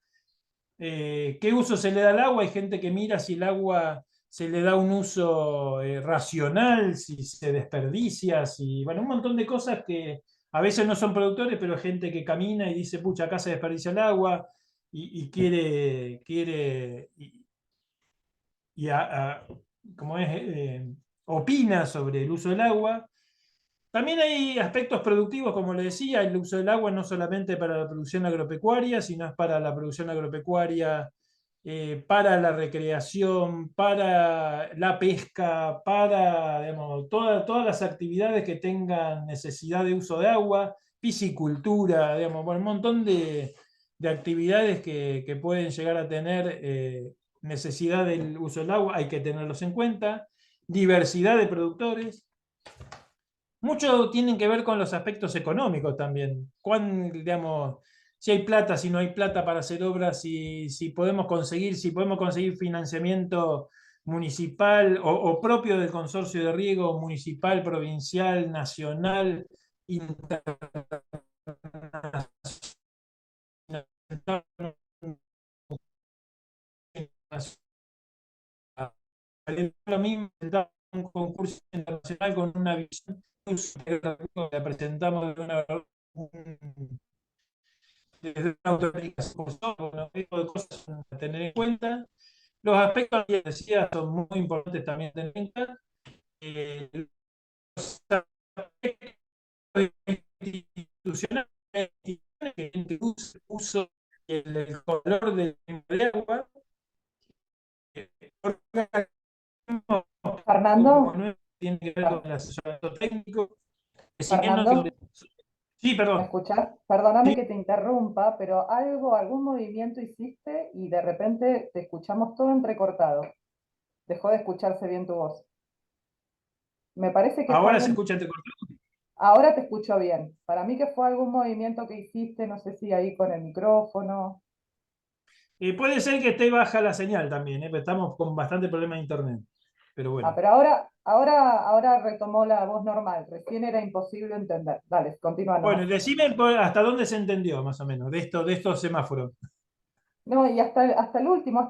¿Qué uso se le da al agua? Hay gente que mira si el agua se le da un uso racional, si se desperdicia, si, bueno, un montón de cosas que a veces no son productores, pero hay gente que camina y dice, pucha, acá se desperdicia el agua y quiere y como es, opina sobre el uso del agua. También hay aspectos productivos, como le decía, el uso del agua no solamente para la producción agropecuaria, sino es para la producción agropecuaria, para la recreación, para la pesca, para digamos, todas las actividades que tengan necesidad de uso de agua, piscicultura, digamos, bueno, un montón de actividades que pueden llegar a tener necesidad del uso del agua, hay que tenerlos en cuenta, diversidad de productores. Mucho tienen que ver con los aspectos económicos también. Digamos, si hay plata, si no hay plata para hacer obras, si podemos conseguir financiamiento municipal o propio del consorcio de riego, municipal, provincial, nacional, internacional. Lo mismo, un concurso internacional con una visión que presentamos desde una autorización, un tipo de cosas a tener en cuenta. Los aspectos que decía son muy importantes también tener en cuenta. Los aspectos institucionales que el uso el color del agua. Como Fernando, no tiene que ver con el asesoramiento técnico, que si bien no Fernando, sí, ¿me perdón. escuchás? Perdóname Sí. que te interrumpa, pero algún movimiento hiciste y de repente te escuchamos todo entrecortado. Dejó de escucharse bien tu voz. Me parece que fue Ahora se algún... escucha entrecortado. Ahora te escucho bien. Para mí que fue algún movimiento que hiciste, no sé si ahí con el micrófono. Puede ser que esté baja la señal también, pero estamos con bastante problema de internet. Pero Ah, bueno. pero ahora retomó la voz normal. Recién era imposible entender. Dale, continúa Bueno, nomás. decime hasta dónde se entendió, más o menos, de estos semáforos. No, y hasta el último,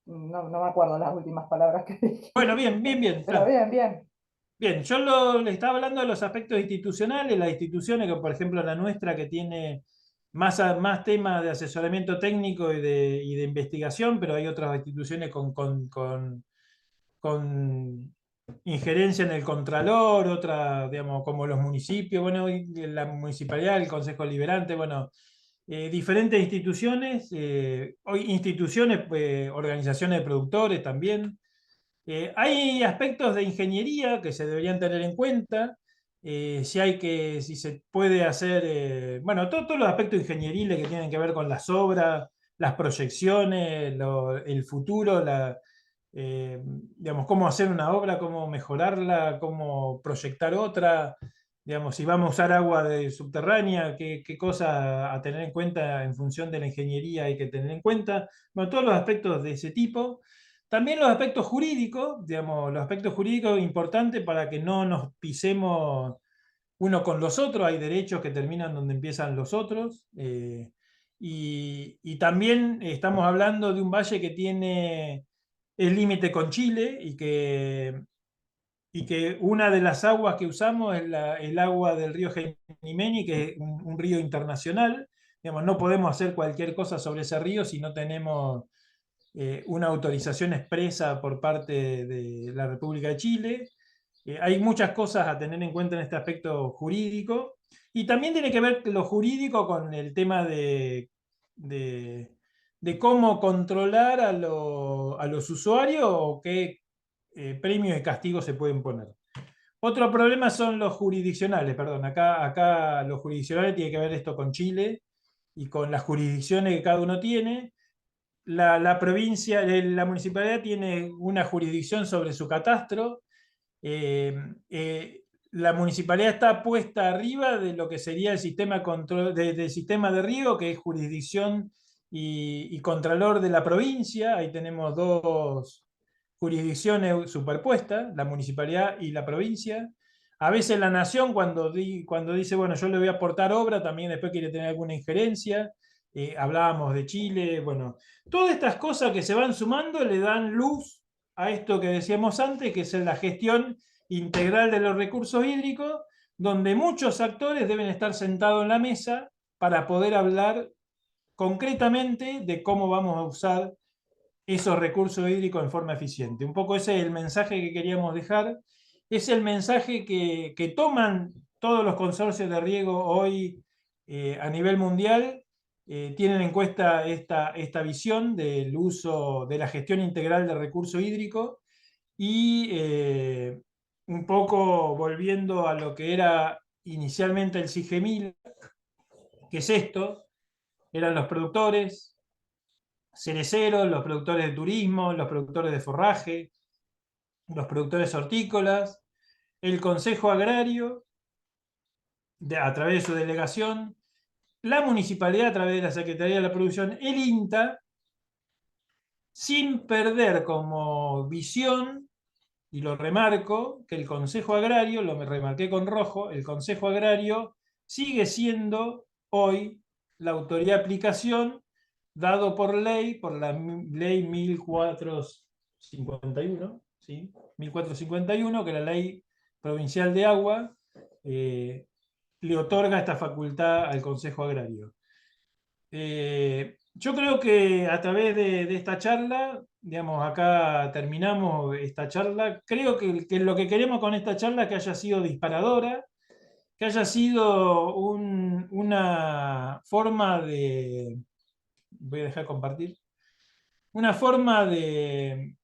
no me acuerdo las últimas palabras que Bueno, dije. bien, bien, bien. Pero Está. bien, bien. Bien, yo le estaba hablando de los aspectos institucionales, las instituciones, que por ejemplo la nuestra, que tiene más temas de asesoramiento técnico y de investigación, pero hay otras instituciones con injerencia en el contralor, otras, digamos, como los municipios, bueno, y la municipalidad, el Consejo Liberante, bueno, diferentes instituciones, organizaciones de productores también. Hay aspectos de ingeniería que se deberían tener en cuenta, si se puede hacer, bueno, todos los aspectos ingenieriles que tienen que ver con las obras, las proyecciones, el futuro, digamos, cómo hacer una obra, cómo mejorarla, cómo proyectar otra, digamos, si vamos a usar agua subterránea, qué cosas a tener en cuenta en función de la ingeniería hay que tener en cuenta, bueno, todos los aspectos de ese tipo. También los aspectos jurídicos, digamos, los aspectos jurídicos importantes para que no nos pisemos uno con los otros, hay derechos que terminan donde empiezan los otros, y también estamos hablando de un valle que tiene el límite con Chile y que una de las aguas que usamos es el agua del río Genimeni, que es un río internacional. Digamos, no podemos hacer cualquier cosa sobre ese río si no tenemos una autorización expresa por parte de la República de Chile. Hay muchas cosas a tener en cuenta en este aspecto jurídico. Y también tiene que ver lo jurídico con el tema de, de cómo controlar a los usuarios o qué premios y castigos se pueden poner. Otro problema son los jurisdiccionales, perdón. Acá los jurisdiccionales tiene que ver esto con Chile y con las jurisdicciones que cada uno tiene. La provincia, la municipalidad tiene una jurisdicción sobre su catastro. eh, la municipalidad está puesta arriba de lo que sería el sistema del sistema de riego, que es jurisdicción y contralor de la provincia. Ahí tenemos dos jurisdicciones superpuestas, la municipalidad y la provincia. A veces la nación, cuando dice, bueno, yo le voy a aportar obra, también después quiere tener alguna injerencia. Hablábamos de Chile, bueno, todas estas cosas que se van sumando le dan luz a esto que decíamos antes, que es la gestión integral de los recursos hídricos, donde muchos actores deben estar sentados en la mesa para poder hablar concretamente de cómo vamos a usar esos recursos hídricos en forma eficiente. Un poco ese es el mensaje que queríamos dejar, es el mensaje que toman todos los consorcios de riego hoy a nivel mundial, tienen en cuenta esta visión del uso, de la gestión integral del recurso hídrico y un poco volviendo a lo que era inicialmente el SIGEMIL, que es esto, eran los productores cereceros, los productores de turismo, los productores de forraje, los productores hortícolas, el Consejo Agrario, a través de su delegación, la municipalidad a través de la Secretaría de la Producción, el INTA, sin perder como visión, y lo remarco, que el Consejo Agrario, lo me remarqué con rojo, el Consejo Agrario sigue siendo hoy la autoridad de aplicación dado por ley, por la ley 1451, ¿sí? 1451, que la ley provincial de agua le otorga esta facultad al Consejo Agrario. Yo creo que a través de esta charla, digamos, acá terminamos esta charla. Creo que lo que queremos con esta charla es que haya sido disparadora, que haya sido una forma de... Voy a dejar compartir. Una forma de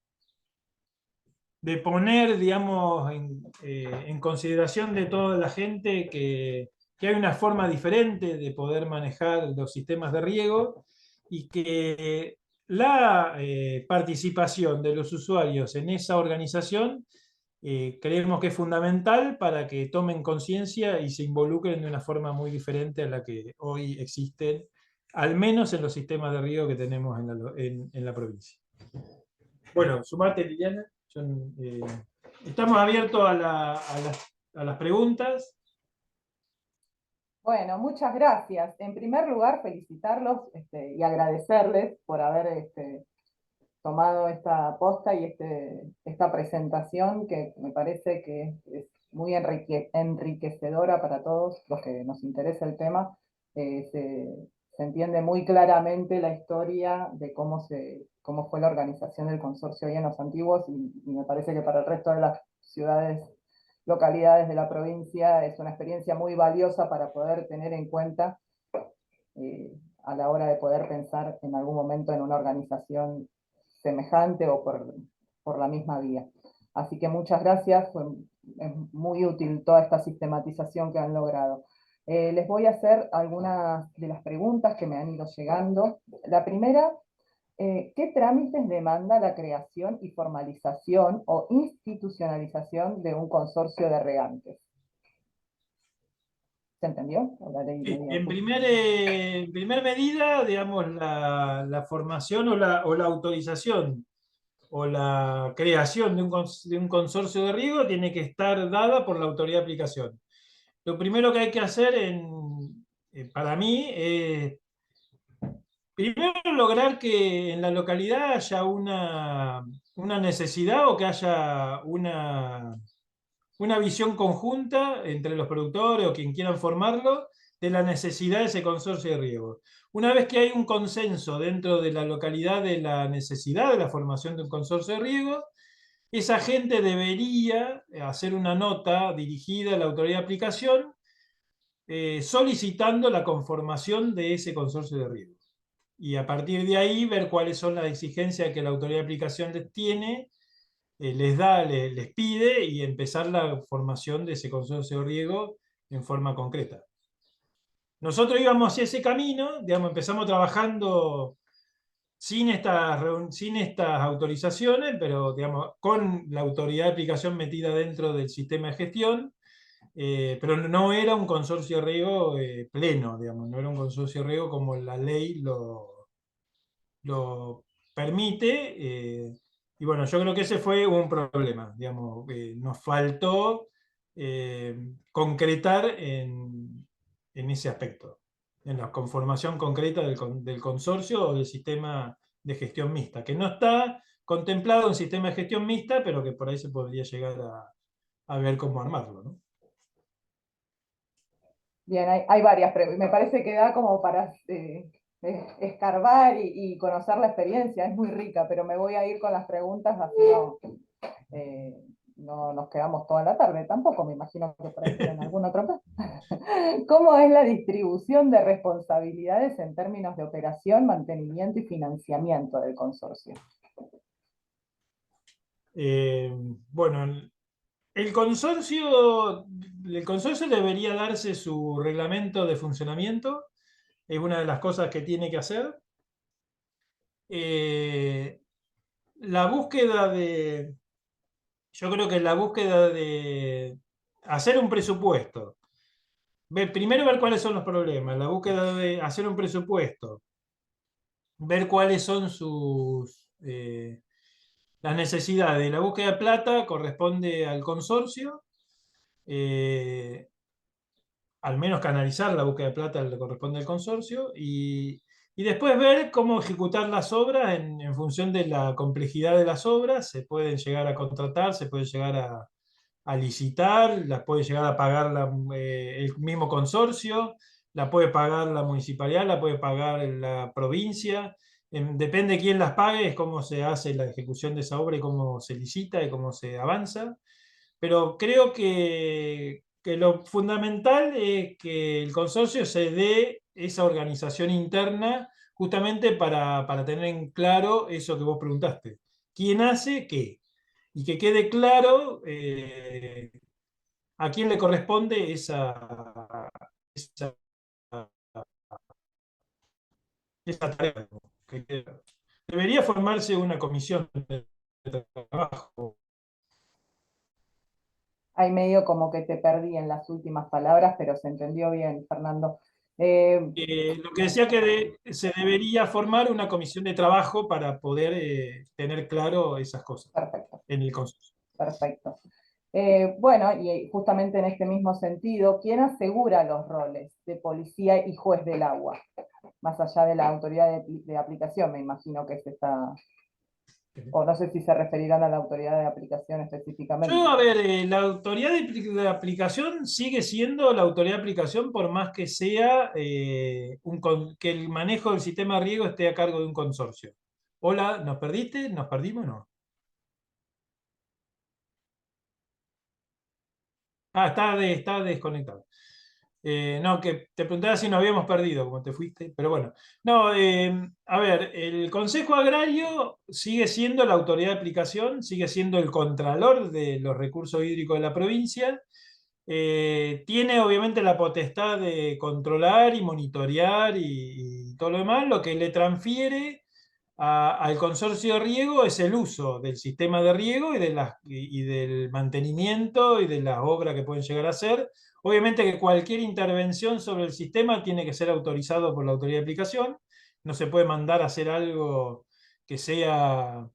poner, digamos, en consideración de toda la gente que hay una forma diferente de poder manejar los sistemas de riego y que la participación de los usuarios en esa organización creemos que es fundamental para que tomen conciencia y se involucren de una forma muy diferente a la que hoy existen, al menos en los sistemas de riego que tenemos en la provincia. Bueno, sumate, Liliana. Estamos abiertos a las preguntas. Bueno, muchas gracias. En primer lugar, felicitarlos y agradecerles por haber tomado esta posta y esta presentación que me parece que es muy enriquecedora para todos los que nos interesa el tema. Se entiende muy claramente la historia de cómo fue la organización del consorcio ahí en los antiguos y me parece que para el resto de las ciudades, localidades de la provincia es una experiencia muy valiosa para poder tener en cuenta a la hora de poder pensar en algún momento en una organización semejante o por la misma vía. Así que muchas gracias, es muy útil toda esta sistematización que han logrado. Les voy a hacer algunas de las preguntas que me han ido llegando. La primera, ¿qué trámites demanda la creación y formalización o institucionalización de un consorcio de regantes? ¿Se entendió? Sí, en primer medida, digamos, la formación o la autorización o la creación de un consorcio de riego tiene que estar dada por la autoridad de aplicación. Lo primero que hay que hacer para mí es primero lograr que en la localidad haya una necesidad o que haya una visión conjunta entre los productores o quien quieran formarlo de la necesidad de ese consorcio de riego. Una vez que hay un consenso dentro de la localidad de la necesidad de la formación de un consorcio de riego, esa gente debería hacer una nota dirigida a la autoridad de aplicación solicitando la conformación de ese consorcio de riego. Y a partir de ahí ver cuáles son las exigencias que la autoridad de aplicación tiene les pide y empezar la formación de ese consorcio de riego en forma concreta. Nosotros íbamos hacia ese camino, digamos, empezamos trabajando sin estas autorizaciones, pero digamos, con la autoridad de aplicación metida dentro del sistema de gestión, pero no era un consorcio de riego pleno, digamos, no era un consorcio de riego como la ley lo permite. Y bueno, yo creo que ese fue un problema, digamos, nos faltó concretar en ese aspecto, en la conformación concreta del consorcio o del sistema de gestión mixta, que no está contemplado en sistema de gestión mixta, pero que por ahí se podría llegar a ver cómo armarlo, ¿no? Bien, hay varias, me parece que da como para escarbar y conocer la experiencia, es muy rica, pero me voy a ir con las preguntas, así eh, no nos quedamos toda la tarde tampoco, me imagino que por ahí tienen algún otro plan. ¿Cómo es la distribución de responsabilidades en términos de operación, mantenimiento y financiamiento del consorcio? Bueno, el consorcio debería darse su reglamento de funcionamiento, es una de las cosas que tiene que hacer. La búsqueda de, yo creo que la búsqueda de hacer un presupuesto, primero ver cuáles son los problemas, la búsqueda de hacer un presupuesto, ver cuáles son las necesidades. La búsqueda de plata corresponde al consorcio. Al menos canalizar la búsqueda de plata le corresponde al consorcio, y después ver cómo ejecutar las obras en función de la complejidad de las obras. Se pueden llegar a contratar, se puede llegar a licitar, las puede llegar a pagar el mismo consorcio, la puede pagar la municipalidad, la puede pagar la provincia. Depende de quién las pague, es cómo se hace la ejecución de esa obra y cómo se licita y cómo se avanza. Pero creo que lo fundamental es que el consorcio se dé esa organización interna justamente para tener en claro eso que vos preguntaste. ¿Quién hace qué? Y que quede claro a quién le corresponde esa, esa tarea. Debería formarse una comisión de trabajo. Ahí medio como que te perdí en las últimas palabras, pero se entendió bien, Fernando. Lo que decía que se debería formar una comisión de trabajo para poder tener claro esas cosas Perfecto, en el consorcio. perfecto. Bueno, y justamente en este mismo sentido, ¿quién asegura los roles de policía y juez del agua? Más allá de la autoridad de aplicación, me imagino que es esta, o no sé si se referirán a la autoridad de aplicación específicamente. Yo, a ver, la autoridad de aplicación sigue siendo la autoridad de aplicación por más que sea que el manejo del sistema de riego esté a cargo de un consorcio. Hola, ¿nos perdiste? ¿Nos perdimos o no? Ah, está desconectado. No, que te preguntaba si nos habíamos perdido, como te fuiste, pero bueno. No, a ver, el Consejo Agrario sigue siendo la autoridad de aplicación, sigue siendo el contralor de los recursos hídricos de la provincia. Tiene obviamente la potestad de controlar y monitorear y todo lo demás. Lo que le transfiere al consorcio de riego es el uso del sistema de riego y del mantenimiento y de las obras que pueden llegar a hacer. Obviamente que cualquier intervención sobre el sistema tiene que ser autorizado por la autoridad de aplicación. No se puede mandar a hacer algo que sea,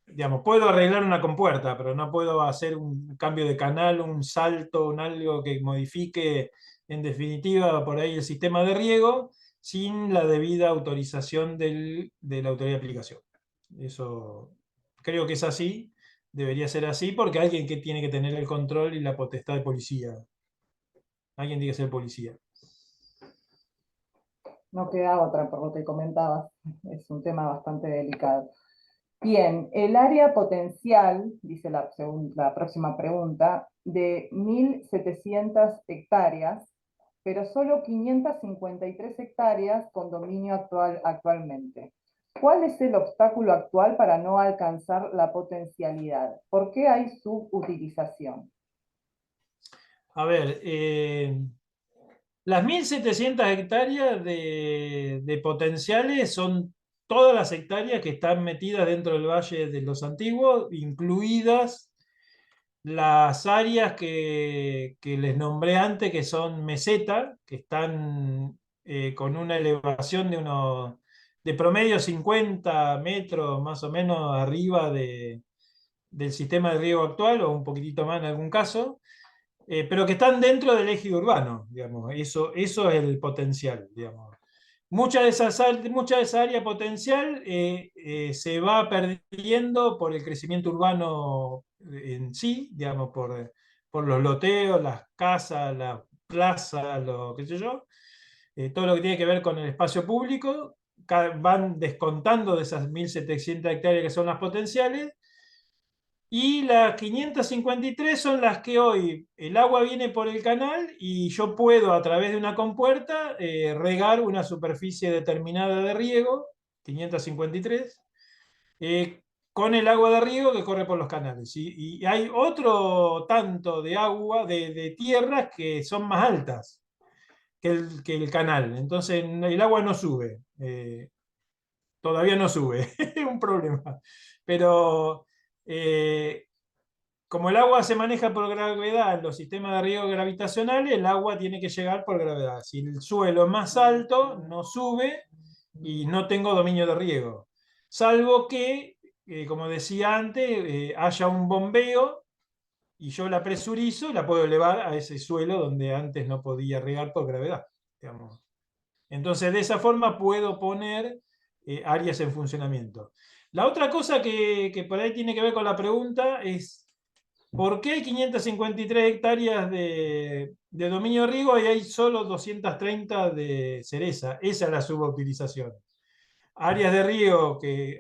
digamos, puedo arreglar una compuerta, pero no puedo hacer un cambio de canal, un salto, algo que modifique en definitiva por ahí el sistema de riego sin la debida autorización de la autoridad de aplicación. Eso creo que es así, debería ser así, porque alguien que tiene que tener el control y la potestad de policía. Alguien tiene que ser policía. No queda otra, por lo que comentabas, es un tema bastante delicado. Bien, el área potencial, dice la próxima pregunta, de 1.700 hectáreas, pero solo 553 hectáreas con dominio actualmente. ¿Cuál es el obstáculo actual para no alcanzar la potencialidad? ¿Por qué hay subutilización? A ver, las 1.700 hectáreas de potenciales son todas las hectáreas que están metidas dentro del Valle de los Antiguos, incluidas las áreas que les nombré antes, que son meseta, que están con una elevación de promedio 50 metros más o menos arriba del sistema de riego actual, o un poquitito más en algún caso, pero que están dentro del eje urbano, digamos. Eso es el potencial, digamos. Mucha de esa área potencial se va perdiendo por el crecimiento urbano en sí, digamos, por los loteos, las casas, las plazas, lo qué sé yo, todo lo que tiene que ver con el espacio público, van descontando de esas 1.700 hectáreas que son las potenciales, y las 553 son las que hoy el agua viene por el canal y yo puedo a través de una compuerta regar una superficie determinada de riego, 553, con el agua de riego que corre por los canales. Y hay otro tanto de agua, de tierras que son más altas que el canal. Entonces el agua no sube. Todavía no sube, es un problema. Pero como el agua se maneja por gravedad en los sistemas de riego gravitacionales, el agua tiene que llegar por gravedad. Si el suelo es más alto, no sube y no tengo dominio de riego. Salvo que, como decía antes, haya un bombeo y yo la presurizo y la puedo elevar a ese suelo donde antes no podía regar por gravedad, digamos. Entonces, de esa forma puedo poner áreas en funcionamiento. La otra cosa que por ahí tiene que ver con la pregunta es: ¿por qué hay 553 hectáreas de dominio de riego y hay solo 230 de cereza? Esa es la subutilización. Áreas de riego, que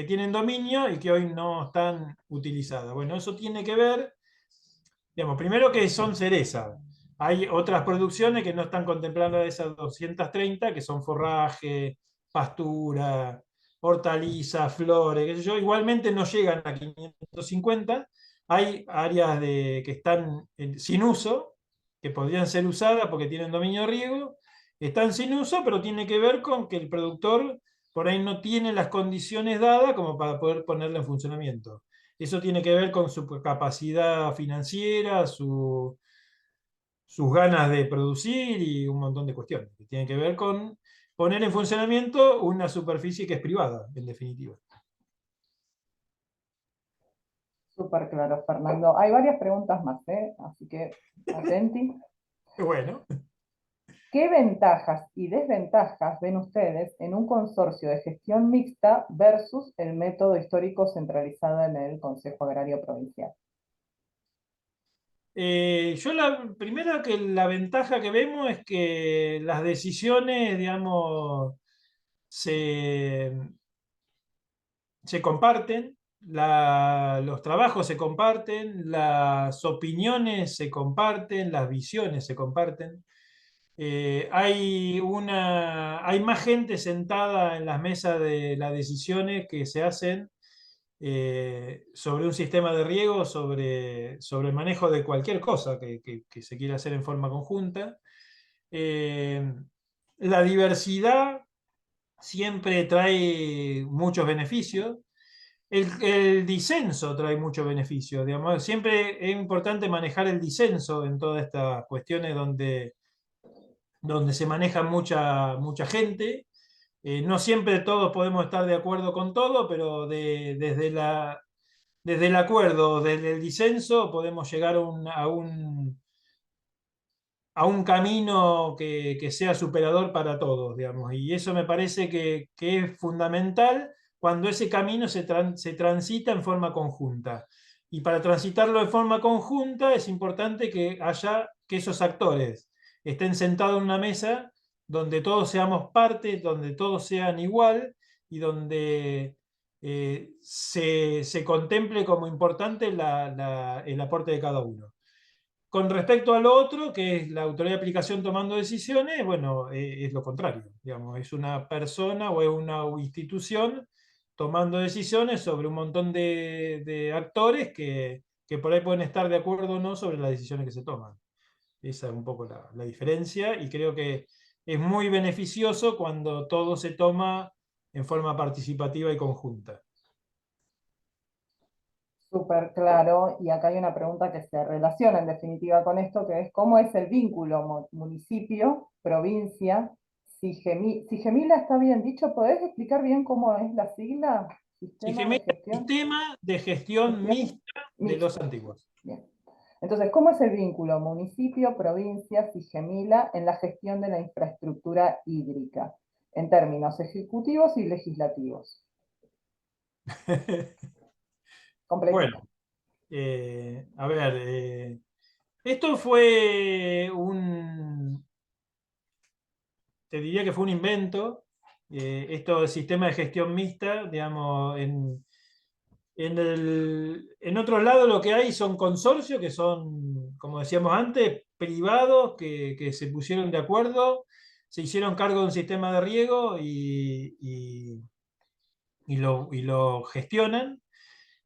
tienen dominio y que hoy no están utilizadas. Bueno, eso tiene que ver, digamos, primero que son cereza. Hay otras producciones que no están contempladas de esas 230, que son forraje, pastura, hortalizas, flores, qué sé yo. Igualmente no llegan a 550. Hay áreas que están sin uso, que podrían ser usadas porque tienen dominio de riego. Están sin uso, pero tiene que ver con que el productor por ahí no tiene las condiciones dadas como para poder ponerla en funcionamiento. Eso tiene que ver con su capacidad financiera, sus ganas de producir y un montón de cuestiones que tienen que ver con poner en funcionamiento una superficie que es privada, en definitiva. Súper claro, Fernando. Hay varias preguntas más, ¿eh? Así que atenti. Bueno, ¿Qué ventajas y desventajas ven ustedes en un consorcio de gestión mixta versus el método histórico centralizado en el Consejo Agrario Provincial? yo primero que la ventaja que vemos es que las decisiones, digamos, se, se comparten, los trabajos se comparten, las opiniones se comparten, las visiones se comparten. Hay más gente sentada en las mesas de las decisiones que se hacen sobre un sistema de riego, sobre el manejo de cualquier cosa que se quiera hacer en forma conjunta. Eh, la diversidad siempre trae muchos beneficios. El disenso trae muchos beneficios, digamos. Siempre es importante manejar el disenso en todas estas cuestiones donde se maneja mucha gente. No siempre todos podemos estar de acuerdo con todo, pero desde el acuerdo, desde el disenso, podemos llegar a un camino que sea superador para todos, digamos. Y eso me parece que es fundamental cuando ese camino se transita en forma conjunta. Y para transitarlo de forma conjunta es importante que esos actores estén sentados en una mesa donde todos seamos parte, donde todos sean igual y donde se contemple como importante el aporte de cada uno. Con respecto al otro, que es la autoridad de aplicación tomando decisiones, bueno, es lo contrario, digamos, es una persona o es una institución tomando decisiones sobre un montón de actores que por ahí pueden estar de acuerdo o no sobre las decisiones que se toman. Esa es un poco la diferencia y creo que es muy beneficioso cuando todo se toma en forma participativa y conjunta. Súper claro, y acá hay una pregunta que se relaciona en definitiva con esto, que es ¿cómo es el vínculo municipio, provincia? Sigemila está bien dicho, ¿podés explicar bien cómo es la sigla? Sistema de gestión. Sistema de gestión Gestión mixta de mixta. los antiguos. Bien. Entonces, ¿cómo es el vínculo municipio, provincia, Sigemila en la gestión de la infraestructura hídrica, en términos ejecutivos y legislativos? Completito. Bueno, a ver, esto fue te diría que fue un invento, esto del sistema de gestión mixta, digamos, en otros lados lo que hay son consorcios que son, como decíamos antes, privados que se pusieron de acuerdo, se hicieron cargo de un sistema de riego y lo gestionan.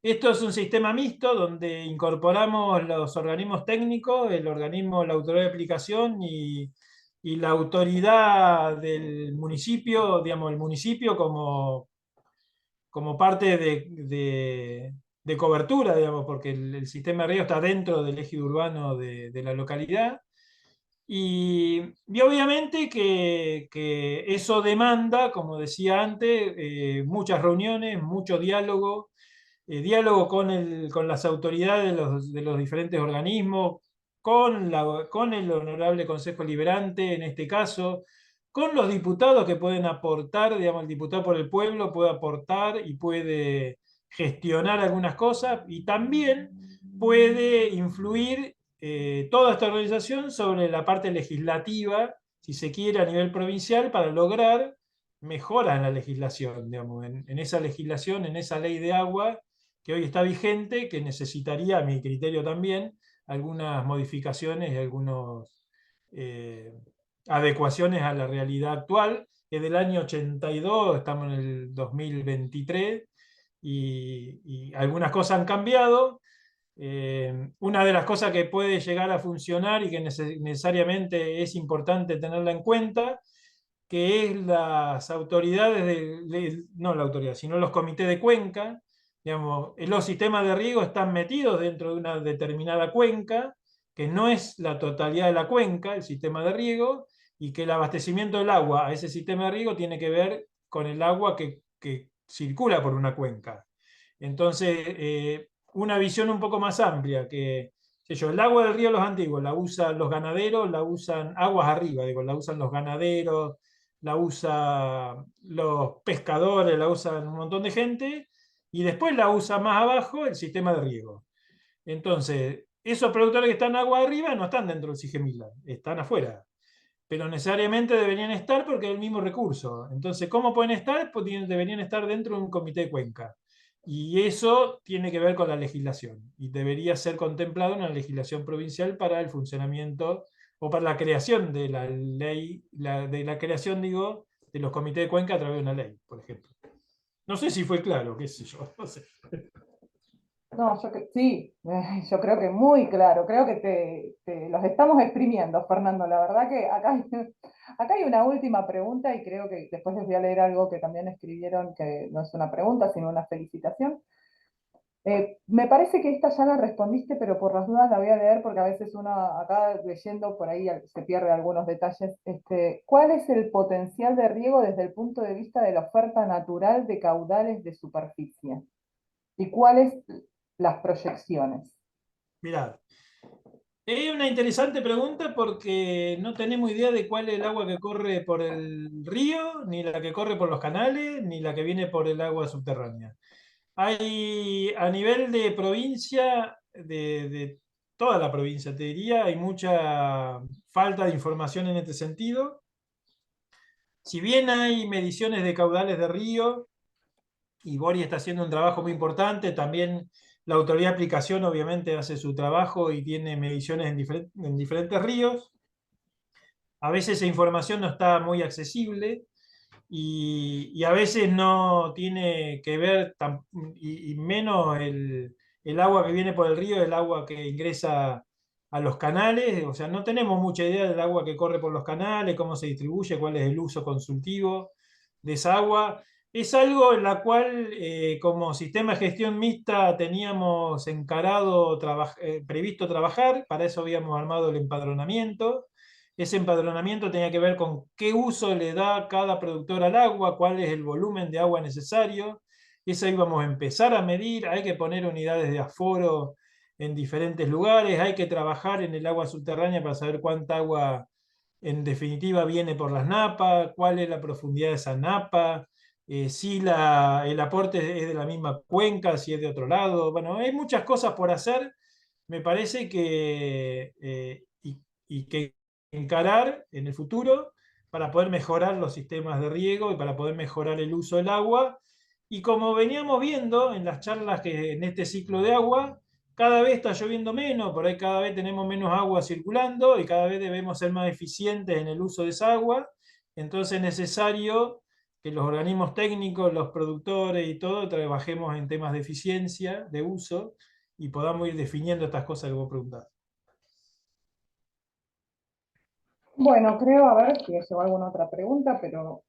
Esto es un sistema mixto donde incorporamos los organismos técnicos, el organismo, la autoridad de aplicación y la autoridad del municipio, digamos, el municipio como parte de cobertura, digamos, porque el sistema de riego está dentro del eje urbano de la localidad. Y obviamente que eso demanda, como decía antes, muchas reuniones, mucho diálogo, diálogo con las autoridades de los diferentes organismos, con el Honorable Consejo Liberante en este caso, con los diputados que pueden aportar, digamos, el diputado por el pueblo puede aportar y puede gestionar algunas cosas y también puede influir toda esta organización sobre la parte legislativa, si se quiere, a nivel provincial, para lograr mejoras en la legislación, digamos, en esa legislación, en esa ley de agua que hoy está vigente, que necesitaría, a mi criterio también, algunas modificaciones y algunas adecuaciones a la realidad actual, que del año 82, estamos en el 2023, y algunas cosas han cambiado. Una de las cosas que puede llegar a funcionar y que necesariamente es importante tenerla en cuenta, que es las autoridades, no la autoridad, sino los comités de cuenca. Digamos, los sistemas de riego están metidos dentro de una determinada cuenca, que no es la totalidad de la cuenca, el sistema de riego, y que el abastecimiento del agua a ese sistema de riego tiene que ver con el agua que circula por una cuenca. Entonces, una visión un poco más amplia, que el agua del río Los Antiguos la usan los ganaderos, la usan aguas arriba, digo, la usan los ganaderos, la usan los pescadores, la usan un montón de gente, y después la usa más abajo el sistema de riego. Entonces, esos productores que están agua arriba no están dentro del Sigemila, están afuera, pero necesariamente deberían estar porque es el mismo recurso. Entonces, ¿cómo pueden estar? Pues deberían estar dentro de un comité de cuenca. Y eso tiene que ver con la legislación y debería ser contemplado en la legislación provincial para el funcionamiento o para la creación de la ley, de la creación, digo, de los comités de cuenca a través de una ley, por ejemplo. No sé si fue claro, qué sé yo, no sé. No, sí, yo creo que muy claro, creo que los estamos exprimiendo, Fernando. La verdad que acá hay una última pregunta y creo que después les voy a leer algo que también escribieron, que no es una pregunta, sino una felicitación. Me parece que esta ya la respondiste, pero por las dudas la voy a leer porque a veces uno acá leyendo por ahí se pierde algunos detalles. ¿Cuál es el potencial de riego desde el punto de vista de la oferta natural de caudales de superficie? ¿Y cuáles las proyecciones? Mirá, es una interesante pregunta porque no tenemos idea de cuál es el agua que corre por el río, ni la que corre por los canales, ni la que viene por el agua subterránea. Hay a nivel de provincia, de toda la provincia, te diría, hay mucha falta de información en este sentido. Si bien hay mediciones de caudales de río, y Bori está haciendo un trabajo muy importante, también La autoridad de aplicación obviamente hace su trabajo y tiene mediciones en diferentes ríos. A veces esa información no está muy accesible y a veces no tiene que ver, y menos el agua que viene por el río, el agua que ingresa a los canales. O sea, no tenemos mucha idea del agua que corre por los canales, cómo se distribuye, cuál es el uso consultivo de esa agua. Es algo en la cual, como sistema de gestión mixta, teníamos previsto trabajar. Para eso habíamos armado el empadronamiento. Ese empadronamiento tenía que ver con qué uso le da cada productor al agua, cuál es el volumen de agua necesario. Eso íbamos a empezar a medir. Hay que poner unidades de aforo en diferentes lugares, hay que trabajar en el agua subterránea para saber cuánta agua en definitiva viene por las napas, cuál es la profundidad de esa napa, si el aporte es de la misma cuenca, si es de otro lado. Bueno, hay muchas cosas por hacer. Me parece que y que encarar en el futuro para poder mejorar los sistemas de riego y para poder mejorar el uso del agua. Y como veníamos viendo en las charlas que en este ciclo de agua, cada vez está lloviendo menos, por ahí cada vez tenemos menos agua circulando y cada vez debemos ser más eficientes en el uso de esa agua. Entonces es necesario que los organismos técnicos, los productores y todo, trabajemos en temas de eficiencia, de uso, y podamos ir definiendo estas cosas que vos preguntás. Bueno, creo, a ver si llegó alguna otra pregunta, pero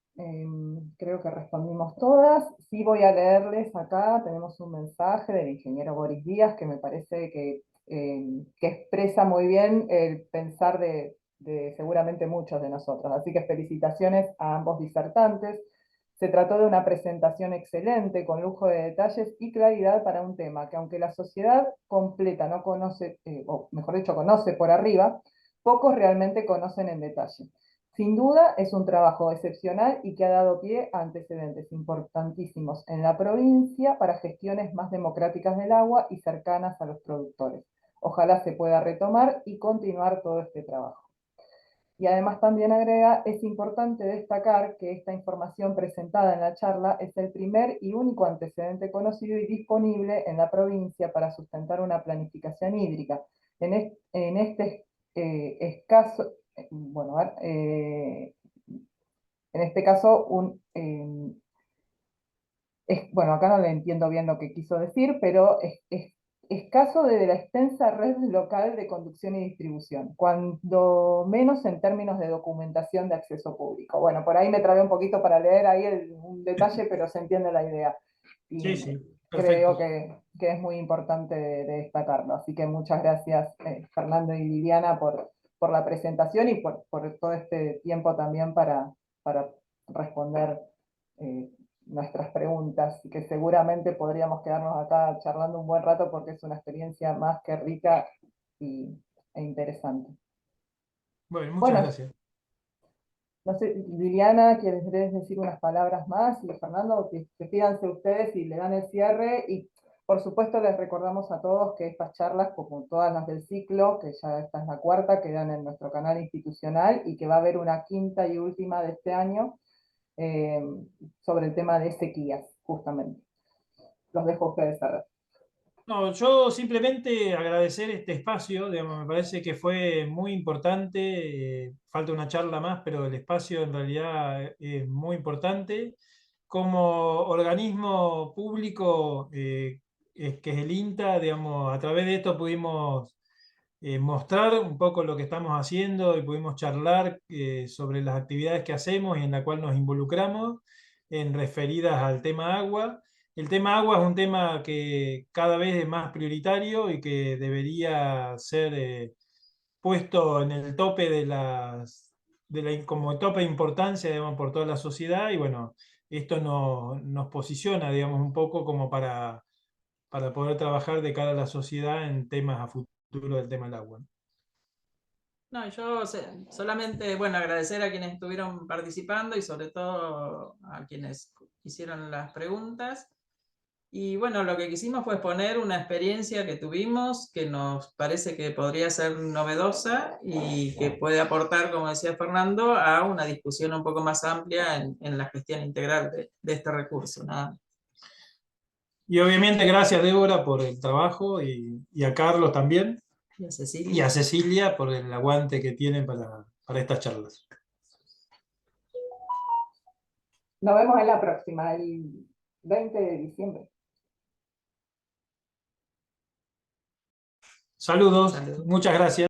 creo que respondimos todas. Sí voy a leerles acá, tenemos un mensaje del ingeniero Boris Díaz que me parece que expresa muy bien el pensar de seguramente muchos de nosotros. Así que felicitaciones a ambos disertantes. Se trató de una presentación excelente, con lujo de detalles y claridad para un tema que aunque la sociedad completa no conoce, o mejor dicho, conoce por arriba, pocos realmente conocen en detalle. Sin duda es un trabajo excepcional y que ha dado pie a antecedentes importantísimos en la provincia para gestiones más democráticas del agua y cercanas a los productores. Ojalá se pueda retomar y continuar todo este trabajo. Y además también agrega, es importante destacar que esta información presentada en la charla es el primer y único antecedente conocido y disponible en la provincia para sustentar una planificación hídrica. En este escaso, bueno, a ver, en este caso, bueno, acá no le entiendo bien lo que quiso decir, pero es caso de la extensa red local de conducción y distribución, cuando menos en términos de documentación de acceso público. Bueno, por ahí me trabé un poquito para leer ahí un detalle, pero se entiende la idea. Y Sí, sí, creo perfecto. que es muy importante de destacarlo. Así que muchas gracias, Fernando y Liliana, por la presentación y por todo este tiempo también para responder nuestras preguntas, que seguramente podríamos quedarnos acá charlando un buen rato porque es una experiencia más que rica e interesante. Bueno, muchas Bueno, gracias. no sé, Liliana, ¿quieres decir unas palabras más? Y Fernando, que despídanse ustedes y le dan el cierre. Y por supuesto les recordamos a todos que estas charlas, como todas las del ciclo, que ya esta es la cuarta, quedan en nuestro canal institucional y que va a haber una quinta y última de este año eh, sobre el tema de sequías, justamente. Los dejo a ustedes cerrar. No, yo simplemente agradecer este espacio, digamos, me parece que fue muy importante. Falta una charla más, pero el espacio en realidad es muy importante. Como organismo público, que es el INTA, digamos, a través de esto pudimos mostrar un poco lo que estamos haciendo y pudimos charlar sobre las actividades que hacemos y en la cual nos involucramos en referidas al tema agua. El tema agua es un tema que cada vez es más prioritario y que debería ser puesto en el tope como tope de importancia, digamos, por toda la sociedad. Y bueno, esto nos posiciona, digamos, un poco como para poder trabajar de cara a la sociedad en temas a futuro del tema del agua. No, yo solamente, bueno, agradecer a quienes estuvieron participando y sobre todo a quienes hicieron las preguntas. Y bueno, lo que quisimos fue exponer una experiencia que tuvimos que nos parece que podría ser novedosa y que puede aportar, como decía Fernando, a una discusión un poco más amplia en la gestión integral de este recurso. Nada. Y obviamente gracias, Débora, por el trabajo y a Carlos también Y a y Cecilia. a Cecilia por el aguante que tienen para estas charlas. Nos vemos en la próxima, el 20 de diciembre. Saludos, Saludos. muchas gracias.